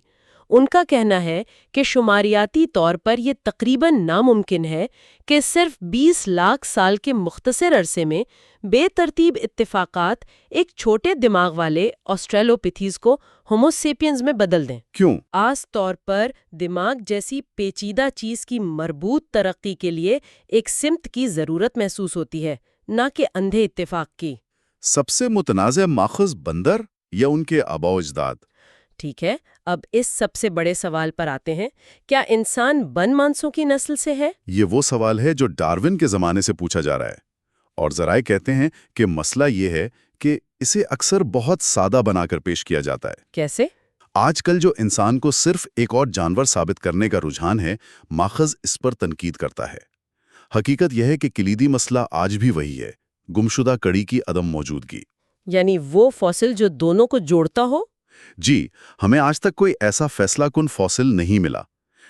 ان کا کہنا ہے کہ شماریاتی طور پر یہ تقریباً ناممکن ہے کہ صرف 20 لاکھ سال کے مختصر عرصے میں بے ترتیب اتفاقات ایک چھوٹے دماغ والے آسٹریلوپیتھیز کو ہومو سیپینز میں بدل دیں۔ کیوں؟ خاص طور پر دماغ جیسی پیچیدہ چیز کی مربوط ترقی کے لیے ایک سمت کی ضرورت محسوس ہوتی ہے، نہ کہ اندھے اتفاق کی۔ سب سے متنازع ماخذ بندر یا ان کے آباء و اجداد؟ ٹھیک ہے، اب اس سب سے بڑے سوال پر آتے ہیں، کیا انسان بن مانسوں کی نسل سے ہے؟ یہ وہ سوال ہے جو ڈارون کے زمانے سے پوچھا جا رہا ہے، اور ذرائع کہتے ہیں کہ مسئلہ یہ ہے کہ اسے اکثر بہت سادہ بنا کر پیش کیا جاتا ہے۔ کیسے؟ آج کل جو انسان کو صرف ایک اور جانور ثابت کرنے کا رجحان ہے، ماخذ اس پر تنقید کرتا ہے۔ حقیقت یہ ہے کہ کلیدی مسئلہ آج بھی وہی ہے، گمشدہ کڑی کی عدم موجودگی۔ یعنی وہ فوسل جو دونوں کو جوڑتا ہو؟ جی، ہمیں آج تک کوئی ایسا فیصلہ کن فوسل نہیں ملا۔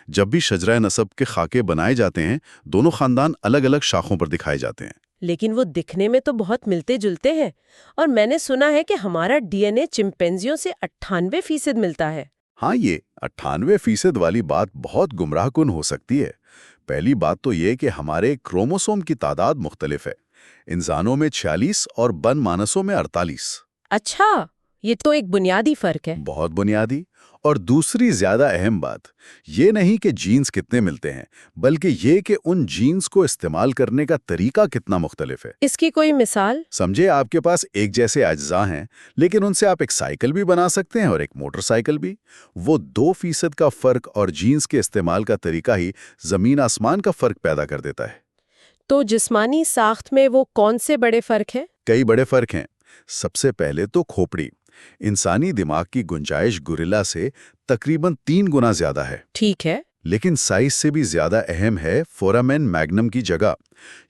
جب بھی شجرہ نسب کے خاکے بنائے جاتے ہیں، دونوں خاندان الگ الگ شاخوں پر دکھائے جاتے ہیں۔ لیکن وہ دکھنے میں تو بہت ملتے جلتے ہیں، اور میں نے سنا ہے کہ ہمارا ڈی این اے چمپینزیوں سے 98% ملتا ہے۔ ہاں، یہ 98% والی بات بہت گمراہ کن ہو سکتی ہے۔ پہلی بات تو یہ کہ ہمارے کروموسوم کی تعداد مختلف ہے، انسانوں میں 46 اور بن مانسوں میں 48۔ اچھا، یہ تو ایک بنیادی فرق ہے۔ بہت بنیادی۔ اور دوسری زیادہ اہم بات یہ نہیں کہ جینز کتنے ملتے ہیں، بلکہ یہ کہ ان جینز کو استعمال کرنے کا طریقہ کتنا مختلف ہے۔ اس کی کوئی مثال؟ سمجھے، آپ کے پاس ایک جیسے اجزاء ہیں، لیکن ان سے آپ ایک سائیکل بھی بنا سکتے ہیں اور ایک موٹر سائیکل بھی۔ وہ 2% کا فرق اور جینز کے استعمال کا طریقہ ہی زمین آسمان کا فرق پیدا کر دیتا ہے۔ تو جسمانی ساخت میں وہ کون سے بڑے فرق ہیں؟ کئی بڑے فرق ہیں۔ سب سے پہلے تو کھوپڑی۔ انسانی دماغ کی گنجائش گوریلا سے تقریباً 3 گنا زیادہ ہے۔ ٹھیک ہے۔ لیکن سائز سے بھی زیادہ اہم ہے فورامین میگنم کی جگہ۔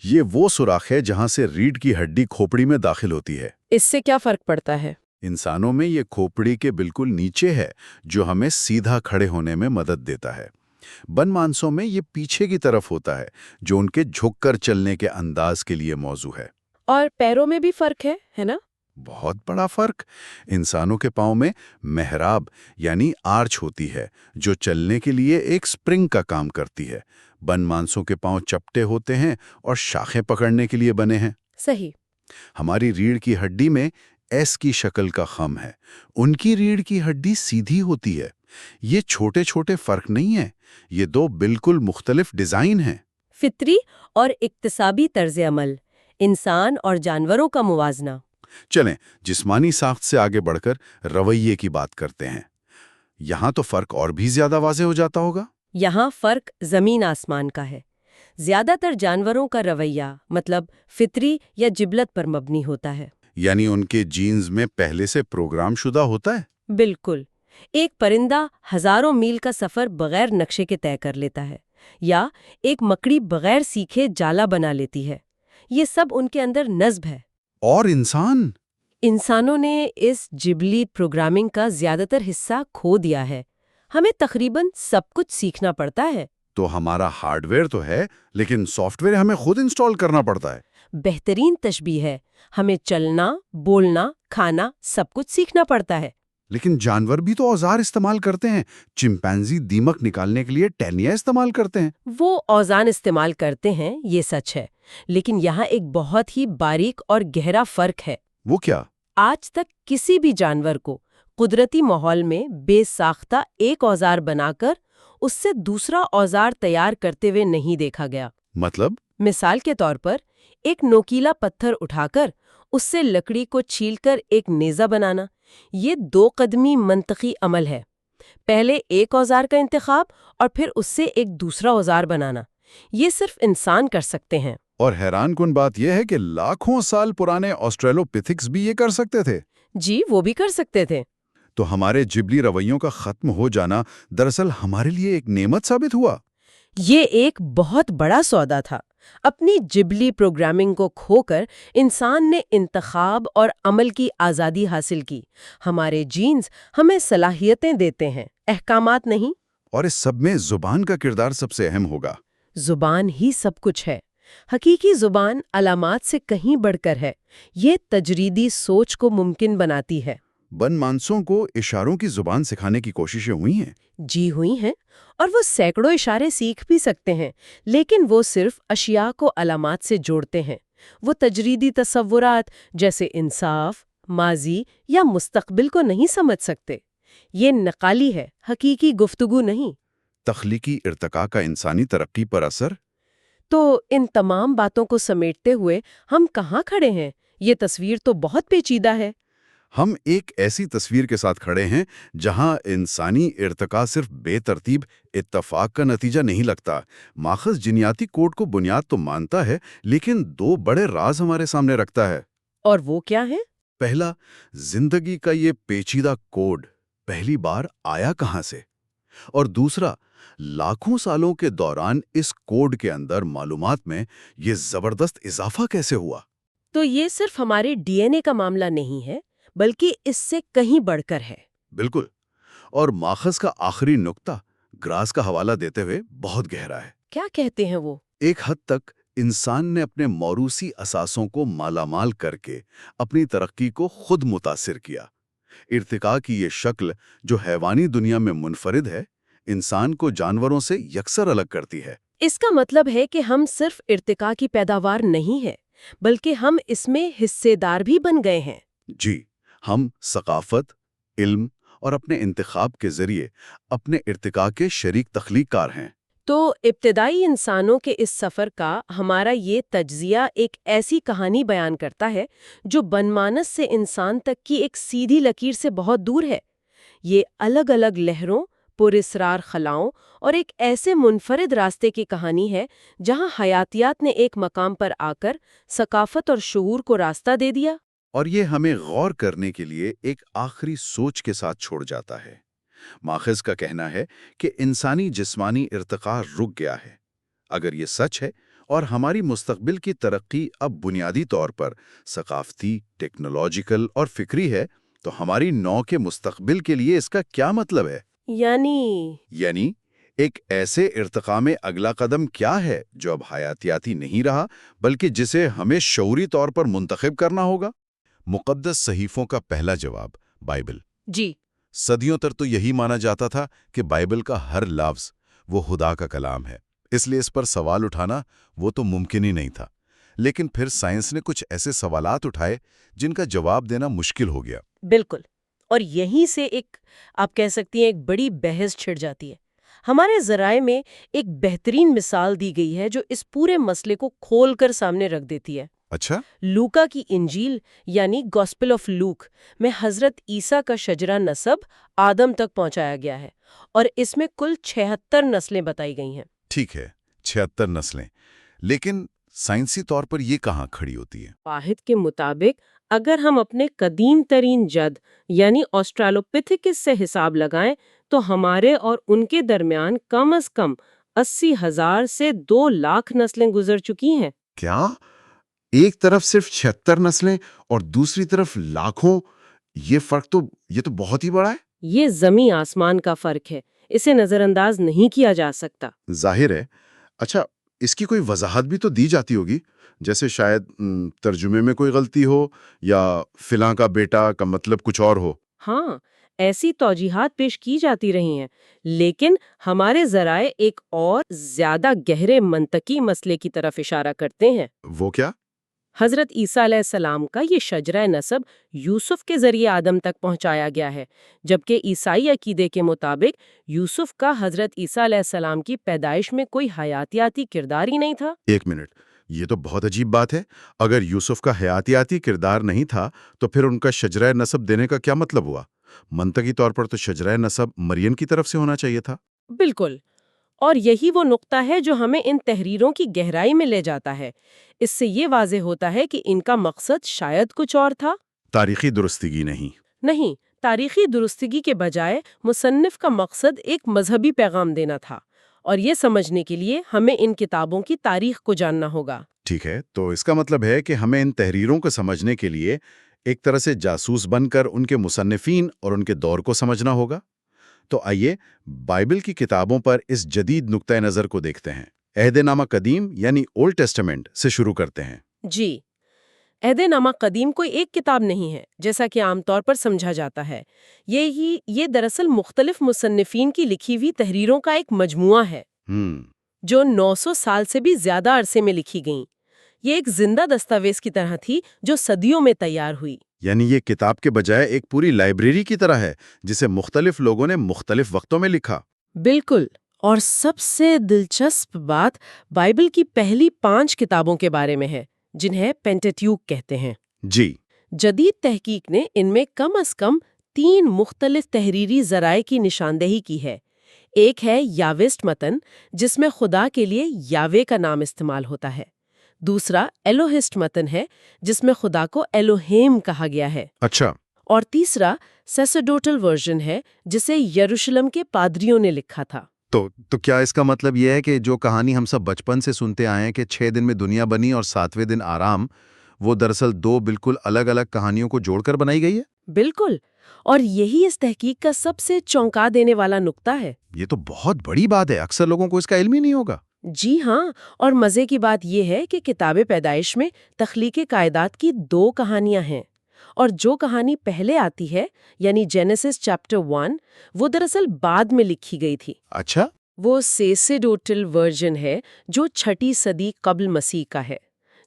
یہ وہ سوراخ ہے جہاں سے ریڑھ کی ہڈی کھوپڑی میں داخل ہوتی ہے۔ اس سے کیا فرق پڑتا ہے؟ انسانوں میں یہ کھوپڑی کے بالکل نیچے ہے، جو ہمیں سیدھا کھڑے ہونے میں مدد دیتا ہے۔ بن مانسوں میں یہ پیچھے کی طرف ہوتا ہے، جو ان کے جھک کر چلنے کے انداز کے لیے موزوں ہے۔ اور پیروں میں بھی فرق ہے نا؟ بہت بڑا فرق۔ انسانوں کے پاؤں میں محراب یعنی آرچ ہوتی ہے جو چلنے کے لیے ایک سپرنگ کا کام کرتی ہے۔ بن مانسوں کے پاؤں چپٹے ہوتے ہیں اور شاخیں پکڑنے کے لیے بنے ہیں۔ صحیح۔ ہماری ریڑھ کی ہڈی میں ایس کی شکل کا خم ہے، ان کی ریڑھ کی ہڈی سیدھی ہوتی ہے۔ یہ چھوٹے چھوٹے فرق نہیں ہیں، یہ دو بالکل مختلف ڈیزائن ہیں۔ فطری اور اکتسابی طرز عمل، انسان اور جانوروں کا موازنہ۔ چلیں جسمانی ساخت سے آگے بڑھ کر رویے کی بات کرتے ہیں۔ یہاں تو فرق اور بھی زیادہ واضح ہو جاتا ہوگا۔ یہاں فرق زمین آسمان کا ہے۔ زیادہ تر جانوروں کا رویہ مطلب فطری یا جبلت پر مبنی ہوتا ہے۔ یعنی ان کے جینز میں پہلے سے پروگرام شدہ ہوتا ہے۔ بالکل۔ ایک پرندہ ہزاروں میل کا سفر بغیر نقشے کے طے کر لیتا ہے، یا ایک مکڑی بغیر سیکھے جالا بنا لیتی ہے۔ یہ سب ان کے اندر نصب ہے۔ اور انسانوں نے اس جبلی پروگرامنگ کا زیادہ تر حصہ کھو دیا ہے۔ ہمیں تقریباً سب کچھ سیکھنا پڑتا ہے۔ تو ہمارا ہارڈ ویئر تو ہے، لیکن سافٹ ویئر ہمیں خود انسٹال کرنا پڑتا ہے۔ بہترین تشبیہ ہے۔ ہمیں چلنا، بولنا، کھانا سب کچھ سیکھنا پڑتا ہے۔ لیکن جانور بھی تو اوزار استعمال کرتے ہیں۔ چمپینزی دیمک نکالنے کے لیے ٹہنیاں استعمال کرتے ہیں۔ وہ اوزان استعمال کرتے ہیں، یہ سچ ہے، لیکن یہاں ایک بہت ہی باریک اور گہرا فرق ہے۔ وہ کیا؟ آج تک کسی بھی جانور کو قدرتی ماحول میں بے ساختہ ایک اوزار بنا کر اس سے دوسرا اوزار تیار کرتے ہوئے نہیں دیکھا گیا۔ مطلب؟ مثال کے طور پر ایک نوکیلا پتھر اٹھا کر اس سے لکڑی کو چھیل کر ایک نیزہ بنانا، یہ دو قدمی منطقی عمل ہے۔ پہلے ایک اوزار کا انتخاب اور پھر اس سے ایک دوسرا اوزار بنانا، یہ صرف انسان کر سکتے ہیں۔ اور حیران کن بات یہ ہے کہ لاکھوں سال پرانے آسٹریلوپیتھکس بھی یہ کر سکتے تھے۔ جی، وہ بھی کر سکتے تھے۔ تو ہمارے جبلی رویوں کا ختم ہو جانا دراصل ہمارے لیے ایک نعمت ثابت ہوا۔ یہ ایک بہت بڑا سودا تھا۔ اپنی جبلی پروگرامنگ کو کھو کر انسان نے انتخاب اور عمل کی آزادی حاصل کی۔ ہمارے جینز ہمیں صلاحیتیں دیتے ہیں، احکامات نہیں۔ اور اس سب میں زبان کا کردار سب سے اہم ہوگا۔ زبان ہی سب کچھ ہے۔ حقیقی زبان علامات سے کہیں بڑھ کر ہے۔ یہ تجریدی سوچ کو ممکن بناتی ہے۔ بن مانسوں کو اشاروں کی زبان سکھانے کی کوششیں ہوئی ہیں۔ جی ہوئی ہیں، اور وہ سینکڑوں اشارے سیکھ بھی سکتے ہیں، لیکن وہ صرف اشیاء کو علامات سے جوڑتے ہیں۔ وہ تجریدی تصورات جیسے انصاف، ماضی یا مستقبل کو نہیں سمجھ سکتے۔ یہ نقالی ہے، حقیقی گفتگو نہیں۔ تخلیقی ارتقاء کا انسانی ترقی پر اثر؟ تو ان تمام باتوں کو سمیٹتے ہوئے ہم کہاں کھڑے ہیں؟ یہ تصویر تو بہت پیچیدہ ہے۔ ہم ایک ایسی تصویر کے ساتھ کھڑے ہیں جہاں انسانی ارتقاء صرف بے ترتیب اتفاق کا نتیجہ نہیں لگتا۔ ماخذ جینیاتی کوڈ کو بنیاد تو مانتا ہے، لیکن دو بڑے راز ہمارے سامنے رکھتا ہے۔ اور وہ کیا ہے؟ پہلا، زندگی کا یہ پیچیدہ کوڈ پہلی بار آیا کہاں سے؟ اور دوسرا، لاکھوں سالوں کے دوران اس کوڈ کے اندر معلومات میں یہ زبردست اضافہ کیسے ہوا؟ تو یہ صرف ہمارے ڈی این اے کا معاملہ نہیں ہے، بلکہ اس سے کہیں بڑھ کر ہے۔ بالکل۔ اور ماخذ کا آخری نقطہ گراس کا حوالہ دیتے ہوئے بہت گہرا ہے۔ کیا کہتے ہیں وہ؟ ایک حد تک انسان نے اپنے موروثی اثاثوں کو مالا مال کر کے اپنی ترقی کو خود متاثر کیا۔ ارتقاء کی یہ شکل جو حیوانی دنیا میں منفرد ہے، انسان کو جانوروں سے یکسر الگ کرتی ہے۔ اس کا مطلب ہے کہ ہم صرف ارتقاء کی پیداوار نہیں ہے، بلکہ ہم اس میں حصے دار بھی بن گئے ہیں۔ جی، ہم ثقافت، علم اور اپنے انتخاب کے ذریعے اپنے ارتقاء کے شریک تخلیق کار ہیں۔ تو ابتدائی انسانوں کے اس سفر کا ہمارا یہ تجزیہ ایک ایسی کہانی بیان کرتا ہے جو بنمانس سے انسان تک کی ایک سیدھی لکیر سے بہت دور ہے۔ یہ الگ الگ لہروں، پراسرار خلاؤں اور ایک ایسے منفرد راستے کی کہانی ہے جہاں حیاتیات نے ایک مقام پر آ کر ثقافت اور شعور کو راستہ دے دیا۔ اور یہ ہمیں غور کرنے کے لیے ایک آخری سوچ کے ساتھ چھوڑ جاتا ہے۔ ماخذ کا کہنا ہے کہ انسانی جسمانی ارتقاء رک گیا ہے۔ اگر یہ سچ ہے اور ہماری مستقبل کی ترقی اب بنیادی طور پر ثقافتی، ٹیکنالوجیکل اور فکری ہے، تو ہماری نو کے مستقبل کے لیے اس کا کیا مطلب ہے؟ یعنی ایک ایسے ارتقاء میں اگلا قدم کیا ہے جو اب حیاتیاتی نہیں رہا، بلکہ جسے ہمیں شعوری طور پر منتخب کرنا ہوگا؟ مقدس صحیفوں کا پہلا جواب بائبل۔ جی صدیوں تک تو یہی مانا جاتا تھا کہ بائبل کا ہر لفظ وہ خدا کا کلام ہے، اس لیے اس پر سوال اٹھانا وہ تو ممکن ہی نہیں تھا۔ لیکن پھر سائنس نے کچھ ایسے سوالات اٹھائے جن کا جواب دینا مشکل ہو گیا۔ بالکل، اور یہیں سے آپ کہہ سکتی ہیں ایک بڑی بحث چھڑ جاتی ہے۔ ہمارے ذرائع میں ایک بہترین مثال دی گئی ہے جو اس پورے مسئلے کو کھول کر سامنے رکھ دیتی ہے۔ اچھا؟ لوکا کی انجیل یعنی گاسپل آف لوک میں حضرت عیسیٰ کا شجرہ نسب آدم تک پہنچایا گیا ہے، اور اس میں کل 76 نسلیں بتائی گئی ہیں۔ ٹھیک ہے، 76 نسلیں، لیکن سائنسی طور پر یہ کہاں کھڑی ہوتی ہے؟ واحد کے مطابق اگر ہم اپنے قدیم ترین جد یعنی آسٹریلوپیتھیکس سے حساب لگائیں تو ہمارے اور ان کے درمیان کم از کم 80,000 سے 2 لاکھ نسلیں گزر چکی ہیں۔ کیا ایک طرف صرف 76 نسلیں اور دوسری طرف لاکھوں؟ یہ فرق تو بہت ہی بڑا ہے۔ یہ زمین آسمان کا فرق ہے، اسے نظر انداز نہیں کیا جا سکتا۔ ظاہر ہے۔ اچھا، اس کی کوئی وضاحت بھی تو دی جاتی ہوگی، جیسے شاید ترجمے میں کوئی غلطی ہو یا فلاں کا بیٹا کا مطلب کچھ اور ہو۔ ہاں، ایسی توجیحات پیش کی جاتی رہی ہیں، لیکن ہمارے ذرائع ایک اور زیادہ گہرے منطقی مسئلے کی طرف اشارہ کرتے ہیں۔ وہ کیا؟ حضرت عیسیٰ علیہ السلام کا یہ شجرہ نسب یوسف کے ذریعے آدم تک پہنچایا گیا ہے، جبکہ عیسائی عقیدے کے مطابق یوسف کا حضرت عیسیٰ علیہ السلام کی پیدائش میں کوئی حیاتیاتی کردار ہی نہیں تھا۔ ایک منٹ، یہ تو بہت عجیب بات ہے۔ اگر یوسف کا حیاتیاتی کردار نہیں تھا تو پھر ان کا شجرہ نسب دینے کا کیا مطلب ہوا؟ منطقی طور پر تو شجرہ نسب مریم کی طرف سے ہونا چاہیے تھا۔ بالکل، اور یہی وہ نقطہ ہے جو ہمیں ان تحریروں کی گہرائی میں لے جاتا ہے۔ اس سے یہ واضح ہوتا ہے کہ ان کا مقصد شاید کچھ اور تھا۔ تاریخی درستگی نہیں۔ تاریخی درستگی کے بجائے مصنف کا مقصد ایک مذہبی پیغام دینا تھا، اور یہ سمجھنے کے لیے ہمیں ان کتابوں کی تاریخ کو جاننا ہوگا۔ ٹھیک ہے، تو اس کا مطلب ہے کہ ہمیں ان تحریروں کو سمجھنے کے لیے ایک طرح سے جاسوس بن کر ان کے مصنفین اور ان کے دور کو سمجھنا ہوگا۔ تو آئیے بائبل کی کتابوں پر اس جدید نقطۂ نظر کو دیکھتے ہیں۔ عہد نامہ قدیم یعنی اولڈ ٹیسٹمنٹ سے شروع کرتے ہیں۔ جی، عہد نامہ قدیم کوئی ایک کتاب نہیں ہے جیسا کہ عام طور پر سمجھا جاتا ہے۔ یہ دراصل مختلف مصنفین کی لکھی ہوئی تحریروں کا ایک مجموعہ ہے جو 900 سال سے بھی زیادہ عرصے میں لکھی گئیں۔ یہ ایک زندہ دستاویز کی طرح تھی جو صدیوں میں تیار ہوئی۔ یعنی یہ کتاب کے بجائے ایک پوری لائبریری کی طرح ہے جسے مختلف لوگوں نے مختلف وقتوں میں لکھا۔ بالکل، اور سب سے دلچسپ بات بائبل کی پہلی 5 کتابوں کے بارے میں ہے جنہیں پینٹیٹیوک کہتے ہیں۔ جی، جدید تحقیق نے ان میں کم از کم 3 مختلف تحریری ذرائع کی نشاندہی کی ہے۔ ایک ہے یاوسٹ متن، جس میں خدا کے لیے یاوے کا نام استعمال ہوتا ہے۔ دوسرا ایلوہسٹ متن ہے جس میں خدا کو ایلوہیم کہا گیا ہے۔ اچھا، اور تیسرا سیسرڈوٹل ورژن ہے جسے یروشلم کے پادریوں نے لکھا تھا۔ تو کیا اس کا مطلب یہ ہے کہ جو کہانی ہم سب بچپن سے سنتے آئے ہیں کہ 6 دن میں دنیا بنی اور 7ویں دن آرام، وہ دراصل 2 بالکل الگ الگ کہانیوں کو جوڑ کر بنائی گئی ہے؟ بالکل، اور یہی اس تحقیق کا سب سے چونکا دینے والا نقطہ ہے۔ یہ تو بہت بڑی بات ہے، اکثر لوگوں کو اس کا علم ہی نہیں ہوگا۔ جی ہاں، اور مزے کی بات یہ ہے کہ کتاب پیدائش میں تخلیق کائنات کی 2 کہانیاں ہیں، اور جو کہانی پہلے آتی ہے یعنی جینیسس چیپٹر 1 وہ دراصل بعد میں لکھی گئی تھی۔ اچھا، وہ سیسرڈوٹل ورژن ہے جو 6 صدی قبل مسیح کا ہے،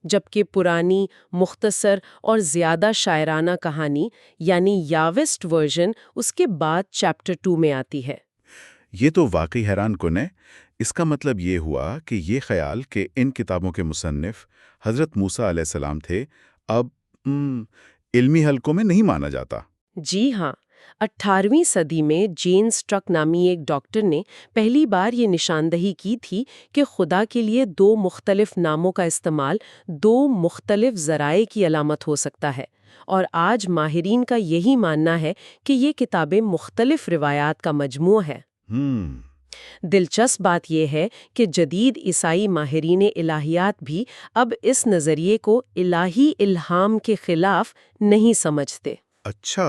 جبکہ پرانی مختصر اور زیادہ شاعرانہ کہانی یعنی یاوسٹ ورژن اس کے بعد چیپٹر 2 میں آتی ہے۔ یہ تو واقعی حیران کن ہے۔ اس کا مطلب یہ ہوا کہ یہ خیال کہ ان کتابوں کے مصنف حضرت موسیٰ علیہ السلام تھے اب علمی حلقوں میں نہیں مانا جاتا۔ جی ہاں، 18ویں صدی میں جین سٹرک نامی ایک ڈاکٹر نے پہلی بار یہ نشاندہی کی تھی کہ خدا کے لیے 2 مختلف ناموں کا استعمال 2 مختلف ذرائع کی علامت ہو سکتا ہے، اور آج ماہرین کا یہی ماننا ہے کہ یہ کتابیں مختلف روایات کا مجموعہ ہے۔ دلچسپ بات یہ ہے کہ جدید عیسائی ماہرین الہیات بھی اب اس نظریے کو الہی الہام کے خلاف نہیں سمجھتے۔ اچھا،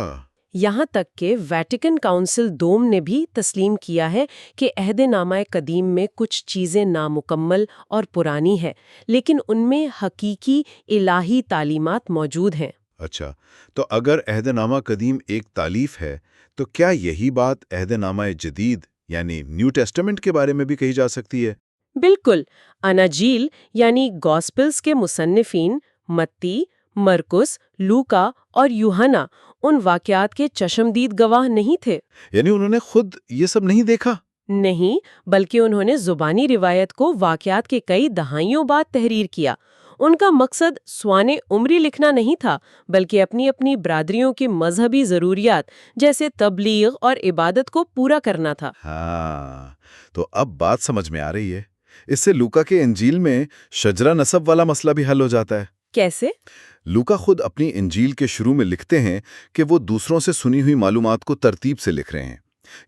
یہاں تک کہ ویٹیکن کاؤنسل دوم نے بھی تسلیم کیا ہے کہ عہد نامہ قدیم میں کچھ چیزیں نامکمل اور پرانی ہیں، لیکن ان میں حقیقی الہی تعلیمات موجود ہیں۔ اچھا، تو اگر عہد نامہ قدیم ایک تالیف ہے تو کیا یہی بات عہد نامہ جدید یعنی نیو ٹیسٹمنٹ کے بارے میں بھی کہی جا سکتی ہے؟ بالکل، اناجیل یعنی گاسپلز کے مصنفین متی، مرکس، لوکا اور یوحنا ان واقعات کے چشمدید گواہ نہیں تھے. یعنی انہوں نے خود یہ سب نہیں دیکھا؟ نہیں، بلکہ انہوں نے زبانی روایت کو واقعات کے کئی دہائیوں بعد تحریر کیا. ان کا مقصد سوانح عمری لکھنا نہیں تھا، بلکہ اپنی اپنی برادریوں کی مذہبی ضروریات جیسے تبلیغ اور عبادت کو پورا کرنا تھا. ہاں، تو اب بات سمجھ میں آ رہی ہے. اس سے لوکا کے انجیل میں شجرہ نسب والا مسئلہ بھی حل ہو جاتا ہے. کیسے؟ لوکا خود اپنی انجیل کے شروع میں لکھتے ہیں کہ وہ دوسروں سے سنی ہوئی معلومات کو ترتیب سے لکھ رہے ہیں.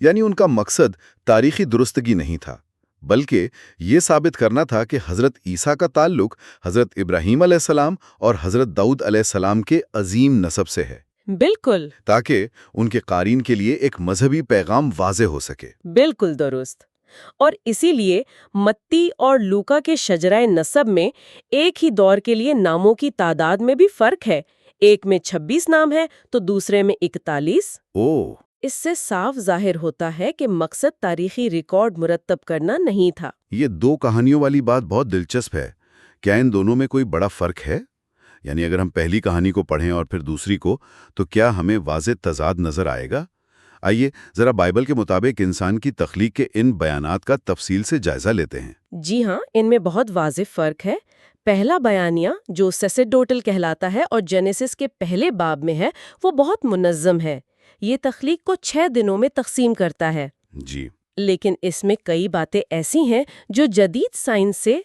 یعنی ان کا مقصد تاریخی درستگی نہیں تھا، بلکہ یہ ثابت کرنا تھا کہ حضرت عیسیٰ کا تعلق حضرت ابراہیم علیہ السلام اور حضرت داؤد علیہ السلام کے عظیم نسب سے ہے، بالکل، تاکہ ان کے قارئین کے لیے ایک مذہبی پیغام واضح ہو سکے. بالکل درست. اور اسی لیے متی اور لوکا کے شجرہ نسب میں ایک ہی دور کے لیے ناموں کی تعداد میں بھی فرق ہے. ایک میں 26 نام ہے تو دوسرے میں 41. اوہ، اس سے صاف ظاہر ہوتا ہے کہ مقصد تاریخی ریکارڈ مرتب کرنا نہیں تھا. یہ دو کہانیوں والی بات بہت دلچسپ ہے. کیا ان دونوں میں کوئی بڑا فرق ہے؟ یعنی اگر ہم پہلی کہانی کو پڑھیں اور پھر دوسری کو، تو کیا ہمیں واضح تضاد نظر آئے گا؟ آئیے ذرا بائبل کے مطابق انسان کی تخلیق کے ان بیانات کا تفصیل سے جائزہ لیتے ہیں. جی ہاں، ان میں بہت واضح فرق ہے. پہلا بیانیہ جو سیسرڈوٹل کہلاتا ہے اور جینیسس کے پہلے باب میں ہے، وہ بہت منظم ہے. یہ تخلیق کو 6 دنوں میں تقسیم کرتا ہے. جی، لیکن اس میں کئی باتیں ایسی ہیں جو جدید سائنس سے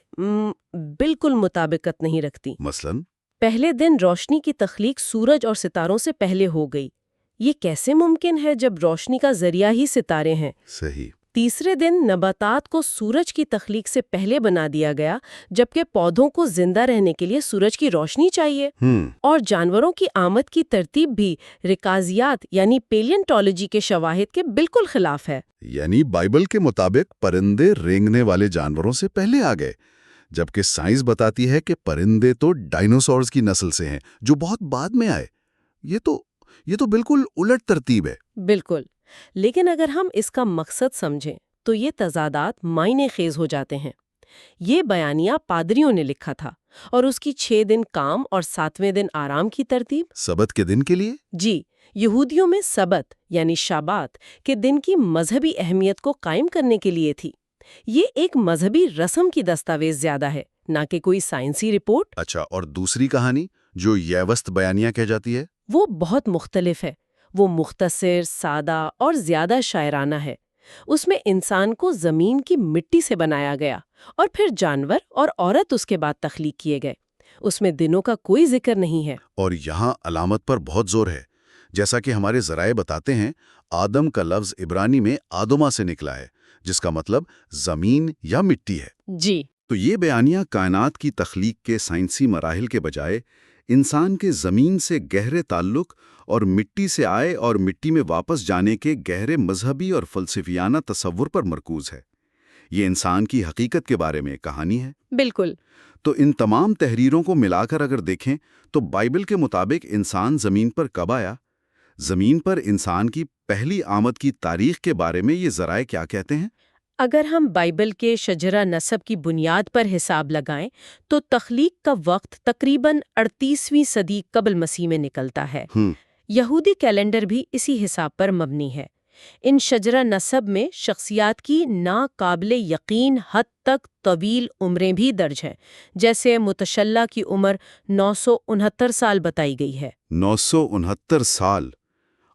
بالکل مطابقت نہیں رکھتی. مثلاً پہلے دن روشنی کی تخلیق سورج اور ستاروں سے پہلے ہو گئی. یہ کیسے ممکن ہے جب روشنی کا ذریعہ ہی ستارے ہیں؟ صحیح. تیسرے دن نباتات کو سورج کی تخلیق سے پہلے بنا دیا گیا، جبکہ پودوں کو زندہ رہنے کے لیے سورج کی روشنی چاہیے. اور جانوروں کی آمد کی ترتیب بھی ریکاضیات یعنی پیلینٹولوجی کے شواہد کے بالکل خلاف ہے. یعنی بائبل کے مطابق پرندے رینگنے والے جانوروں سے پہلے آ گئے، جبکہ سائنس بتاتی ہے کہ پرندے تو ڈائنوسورز کی نسل سے ہیں جو بہت بعد میں آئے. یہ تو بالکل الٹ ترتیب ہے. بالکل، لیکن اگر ہم اس کا مقصد سمجھیں تو یہ تضادات معنی خیز ہو جاتے ہیں. یہ بیانیہ پادریوں نے لکھا تھا اور اس کی 6 دن کام اور 7ویں دن آرام کی ترتیب سبت کے دن کے لیے؟ جی، یہودیوں میں سبت یعنی شابات کے دن کی مذہبی اہمیت کو قائم کرنے کے لیے تھی. یہ ایک مذہبی رسم کی دستاویز زیادہ ہے، نہ کہ کوئی سائنسی رپورٹ. اچھا، اور دوسری کہانی جو یوست بیانیہ کہہ جاتی ہے؟ وہ بہت مختلف ہے. وہ مختصر، سادہ اور زیادہ شاعرانہ ہے. اس میں انسان کو زمین کی مٹی سے بنایا گیا اور پھر جانور اور عورت اس کے بعد تخلیق کیے گئے. اس میں دنوں کا کوئی ذکر نہیں ہے. اور یہاں علامت پر بہت زور ہے. جیسا کہ ہمارے ذرائع بتاتے ہیں، آدم کا لفظ عبرانی میں آدما سے نکلا ہے، جس کا مطلب زمین یا مٹی ہے. جی، تو یہ بیانیہ کائنات کی تخلیق کے سائنسی مراحل کے بجائے انسان کے زمین سے گہرے تعلق اور مٹی سے آئے اور مٹی میں واپس جانے کے گہرے مذہبی اور فلسفیانہ تصور پر مرکوز ہے. یہ انسان کی حقیقت کے بارے میں ایک کہانی ہے. بالکل. تو ان تمام تحریروں کو ملا کر اگر دیکھیں تو بائبل کے مطابق انسان زمین پر کب آیا؟ زمین پر انسان کی پہلی آمد کی تاریخ کے بارے میں یہ ذرائع کیا کہتے ہیں؟ اگر ہم بائبل کے شجرہ نسب کی بنیاد پر حساب لگائیں تو تخلیق کا وقت تقریباً 38ویں صدی قبل مسیح میں نکلتا ہے. یہودی کیلنڈر بھی اسی حساب پر مبنی ہے. ان شجرہ نسب میں شخصیات کی ناقابل یقین حد تک طویل عمریں بھی درج ہیں، جیسے متشلہ کی عمر 969 سال بتائی گئی ہے. 969 سال!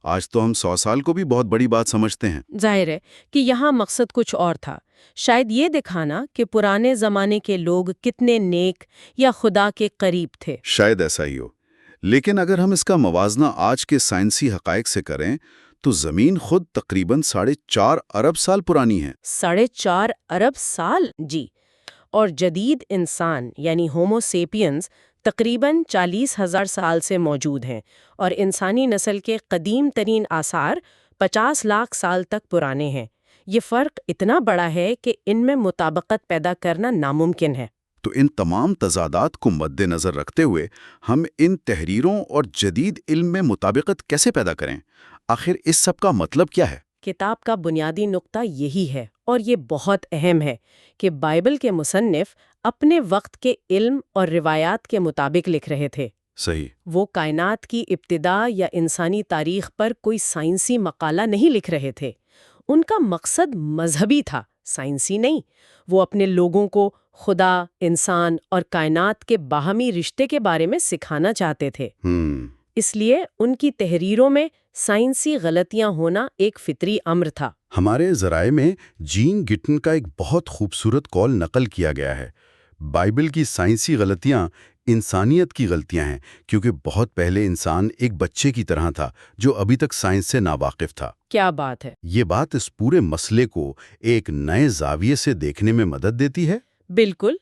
آج تو ہم 100 سال کو بھی بہت بڑی بات سمجھتے ہیں. ظاہر ہے کہ یہاں مقصد کچھ اور تھا، شاید یہ دکھانا کہ پرانے زمانے کے لوگ کتنے نیک یا خدا کے قریب تھے. شاید ایسا ہی ہو. لیکن اگر ہم اس کا موازنہ آج کے سائنسی حقائق سے کریں تو زمین خود تقریباً 4.5 ارب سال پرانی ہے. 4.5 ارب سال؟ جی. اور جدید انسان یعنی ہومو سیپینز تقریباً 40,000 سال سے موجود ہیں، اور انسانی نسل کے قدیم ترین آثار 50 لاکھ سال تک پرانے ہیں. یہ فرق اتنا بڑا ہے کہ ان میں مطابقت پیدا کرنا ناممکن ہے. تو ان تمام تضادات کو مد نظر رکھتے ہوئے ہم ان تحریروں اور جدید علم میں مطابقت کیسے پیدا کریں؟ آخر اس سب کا مطلب کیا ہے؟ کتاب کا بنیادی نقطہ یہی ہے، اور یہ بہت اہم ہے، کہ بائبل کے مصنف اپنے وقت کے علم اور روایات کے مطابق لکھ رہے تھے۔ صحیح۔ وہ کائنات کی ابتدا یا انسانی تاریخ پر کوئی سائنسی مقالہ نہیں لکھ رہے تھے۔ ان کا مقصد مذہبی تھا، سائنسی نہیں۔ وہ اپنے لوگوں کو خدا، انسان اور کائنات کے باہمی رشتے کے بارے میں سکھانا چاہتے تھے۔ اس لیے ان کی تحریروں میں سائنسی غلطیاں ہونا ایک فطری امر تھا۔ ہمارے ذرائع میں جین گٹن کا ایک بہت خوبصورت قول نقل کیا گیا ہے، بائبل کی سائنسی غلطیاں انسانیت کی غلطیاں ہیں، کیونکہ بہت پہلے انسان ایک بچے کی طرح تھا جو ابھی تک سائنس سے ناواقف تھا۔ کیا بات ہے! یہ بات اس پورے مسئلے کو ایک نئے زاویے سے دیکھنے میں مدد دیتی ہے۔ بالکل،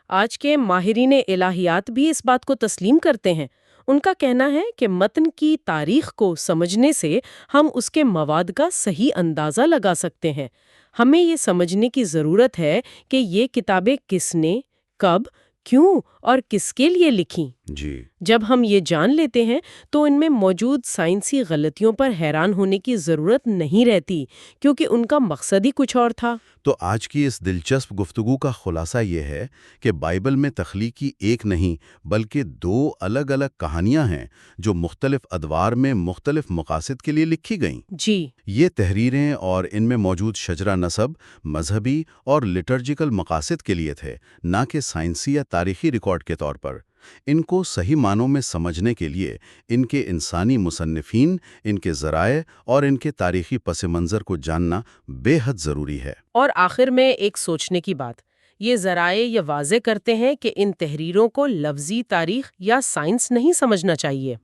آج کے ماہرین الہیات بھی اس بات کو تسلیم کرتے ہیں۔ ان کا کہنا ہے کہ متن کی تاریخ کو سمجھنے سے ہم اس کے مواد کا صحیح اندازہ لگا سکتے ہیں۔ ہمیں یہ سمجھنے کی ضرورت ہے کہ یہ کتابیں کس نے، کب، کیوں اور کس کے لیے لکھیں۔ جی، جب ہم یہ جان لیتے ہیں تو ان میں موجود سائنسی غلطیوں پر حیران ہونے کی ضرورت نہیں رہتی، کیونکہ ان کا مقصد ہی کچھ اور تھا۔ تو آج کی اس دلچسپ گفتگو کا خلاصہ یہ ہے کہ بائبل میں تخلیقی ایک نہیں بلکہ دو الگ الگ کہانیاں ہیں جو مختلف ادوار میں مختلف مقاصد کے لیے لکھی گئیں۔ جی، یہ تحریریں اور ان میں موجود شجرہ نسب مذہبی اور لٹرجیکل مقاصد کے لیے تھے، نہ کہ سائنسی یا تاریخی ریکارڈ کے طور پر۔ ان کو صحیح معنوں میں سمجھنے کے لیے ان کے انسانی مصنفین، ان کے ذرائع اور ان کے تاریخی پس منظر کو جاننا بے حد ضروری ہے۔ اور آخر میں ایک سوچنے کی بات، یہ ذرائع یہ واضح کرتے ہیں کہ ان تحریروں کو لفظی تاریخ یا سائنس نہیں سمجھنا چاہیے۔